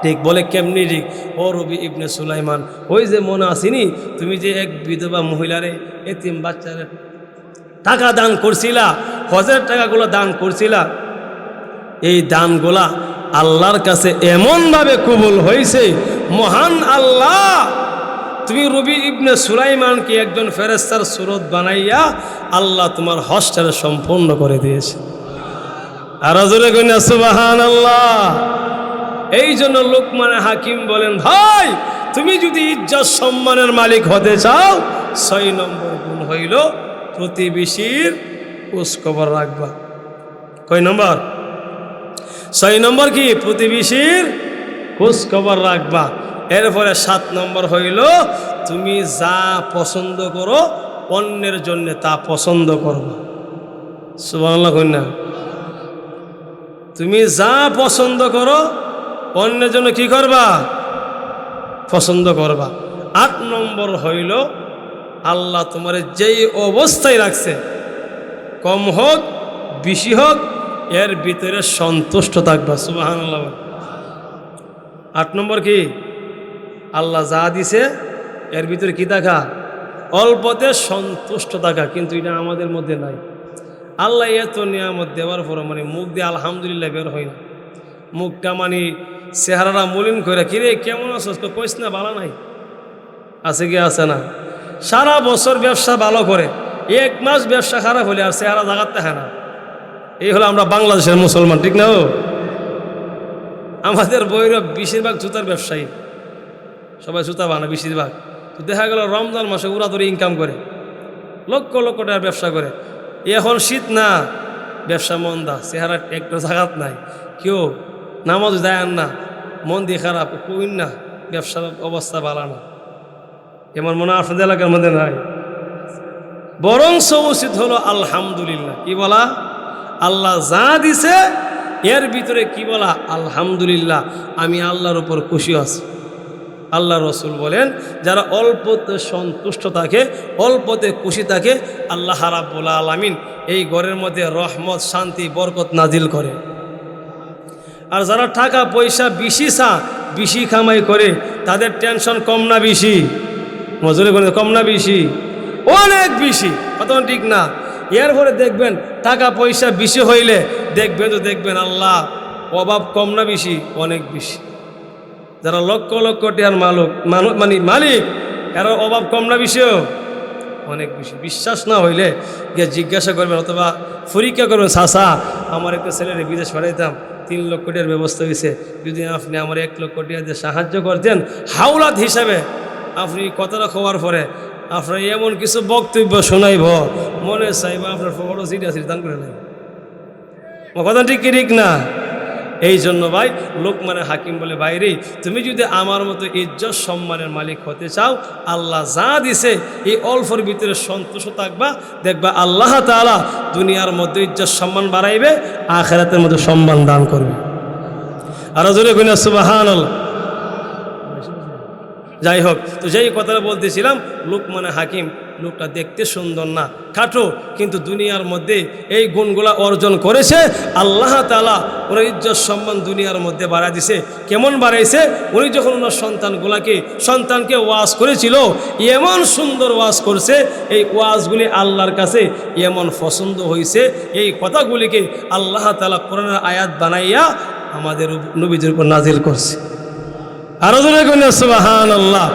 ঠিক। বলে কেমনি ঠিক? ও রবি ইবনে সুলাইমান, ওই যে মনে আসেনি তুমি যে এক বিধবা মহিলারে, এতিম বাচ্চারে টাকা দান করছিলা, হজের টাকাগুলো দান করছিলা, এই দানগুলা আল্লাহর কাছে এমনভাবে কবুল হয়েছে, মহান আল্লাহ তুমি রবি ইবনে সুলাইমানকে একজন ফেরেশতার সুরত বানাইয়া আল্লাহ তোমার হজটারে সম্পূর্ণ করে দিয়েছে। আর জোরে কইনা সুবহানাল্লাহ। এই জন্য লোকমান হাকিম বলেন, ভাই তুমি যদি ইজ্জত সম্মানের মালিক হতে চাও, 6 নম্বর গুণ হইল প্রতিবেশীর খোঁজ খবর রাখবা। কয় নম্বর? 6 নম্বর কি? প্রতিবেশীর খোঁজ খবর রাখবা। এরপরে 7 নম্বর হইল তুমি যা পছন্দ করো অন্যের জন্য তা পছন্দ করবা। সুবহানাল্লাহ কইনা। তুমি যা পছন্দ করো অন্যের জন্য কি করবা? পছন্দ করবা। 8 নম্বর হইল আল্লাহ তোমার যেই অবস্থায় রাখছে, কম হোক বেশি হোক, এর ভিতরে সন্তুষ্ট থাকবা। সুবহানাল্লাহ। 8 নম্বর কি? আল্লাহ যা দিছে এর ভিতরে কি থাকা? অল্পতে সন্তুষ্ট থাকা। কিন্তু এটা আমাদের মধ্যে নাই। আল্লাহ এত নিয়ামত দেওয়ার পর মানে মুখ দিয়ে আলহামদুলিল্লাহ বের হয় না। মুখটা মানে চেহারাটা মলিন করে, কিরে কেমন আছো, কইস না ভালো নাই, আছে কি আছে না। সারা বছর ব্যবসা ভালো করে, 1 মাস ব্যবসা খারাপ হলে আর চেহারা জাগাতে হয় না। এই হলো আমরা বাংলাদেশের মুসলমান, ঠিক না? আমাদের বৈরব বেশিরভাগ জুতার ব্যবসায়ী, সবাই জুতা বানায় বেশিরভাগ। তো দেখা গেল রমজান মাসে ওরা ধরে ইনকাম করে, লক্ষ লক্ষ টাকার ব্যবসা করে। এখন শীত না, ব্যবসা মন্দা, চেহারা একটু জাগাত নাই, কেউ নামাজ দেয় না, মন দিয়ে খারাপ, কই না, ব্যবসার অবস্থা ভালো না। এমন মনে হয় আপনাদের এলাকার মধ্যে নাই। বরং উচিত হলো আলহামদুলিল্লাহ। কি বলা? আল্লাহ যা দিছে এর ভিতরে কি বলা? আলহামদুলিল্লাহ, আমি আল্লাহর উপর খুশি আছি। আল্লাহ রসুল বলেন, যারা অল্পতে সন্তুষ্ট থাকে, অল্পতে খুশি থাকে, আল্লাহ রাব্বুল আলামিন এই ঘরের মধ্যে রহমত, শান্তি, বরকত নাজিল করে। আর যারা টাকা পয়সা বেশি কামাই করে, তাদের টেনশন কম না বেশি? মজুরি করে কম না বেশি? অনেক বেশি, কত ঠিক না? এরপরে দেখবেন টাকা পয়সা বেশি হইলে দেখবেন আল্লাহ অভাব কম না বেশি? অনেক বেশি। যারা লক্ষ লক্ষ টাকার মালিক, এর অভাব কম না বেশিও? অনেক বেশি। বিশ্বাস না হইলে গিয়ে জিজ্ঞাসা করবেন অথবা পরীক্ষা করবেন, চাচা আমার একটা ছেলের বিদেশ পাঠাইতাম, 3 লক্ষ টাকার ব্যবস্থা হয়েছে, যদি আপনি আমার 1 লক্ষ টাকা দিয়ে সাহায্য করতেন হাওলাত হিসাবে, আপনি কথাটা খাওয়ার পরে আপনার এমন কিছু বক্তব্য শোনাইব, মনে চাইব আপনার বড় সিরিয়াস দান করে নাই। কথা ঠিক না? এই জন্য ভাই লোকমানে হাকিম বলে, বাইরে তুমি যদি আমার মতো ইজ্জত সম্মানের মালিক হতে চাও, আল্লাহ যা দিছে এই অল্পর ভিতরে সন্তুষ্ট থাকবা, দেখবা আল্লাহ তাআলা দুনিয়ার মধ্যে ইজ্জত সম্মান বাড়াইবে, আখিরাতের মধ্যে সম্মান দান করবে। আর জোরে কইনা সুবহানাল্লাহ। যাই হোক, তো যেই কথাটা বলতেছিলাম, লোকমানে হাকিম লোকটা দেখতে সুন্দর না, খাটো, কিন্তু দুনিয়ার মধ্যে এই গুণগুলা অর্জন করেছে। আল্লাহ তাআলা ওর ইজ্জত সম্মান দুনিয়ার মধ্যে বাড়াই দিছে। কেমন বাড়াইছে? উনি যখন ওনার সন্তানকে ওয়াজ করেছিল, এমন সুন্দর ওয়াজ করছে, এই ওয়াজগুলি আল্লাহর কাছে এমন পছন্দ হয়েছে, এই কথাগুলিকে আল্লাহ তাআলা কোরআনের আয়াত বানাইয়া আমাদের নবীদের উপর নাজিল করছে। আরো জোরে কইনা সুবহানাল্লাহ।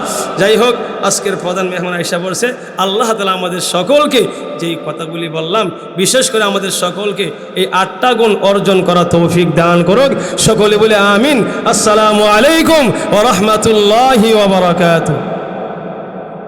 যাই হোক, আজকের প্রধান মেহমান আয়েশা বলছে, আল্লাহ তাআলা আমাদের সকলকে যেই কথাগুলি বললাম, বিশেষ করে আমাদের সকলকে এই 8টা গুণ অর্জন করা তৌফিক দান করুক। সকলে বলে আমিন। আসসালামু আলাইকুম ওয়া রাহমাতুল্লাহি ওয়া বারাকাতুহু।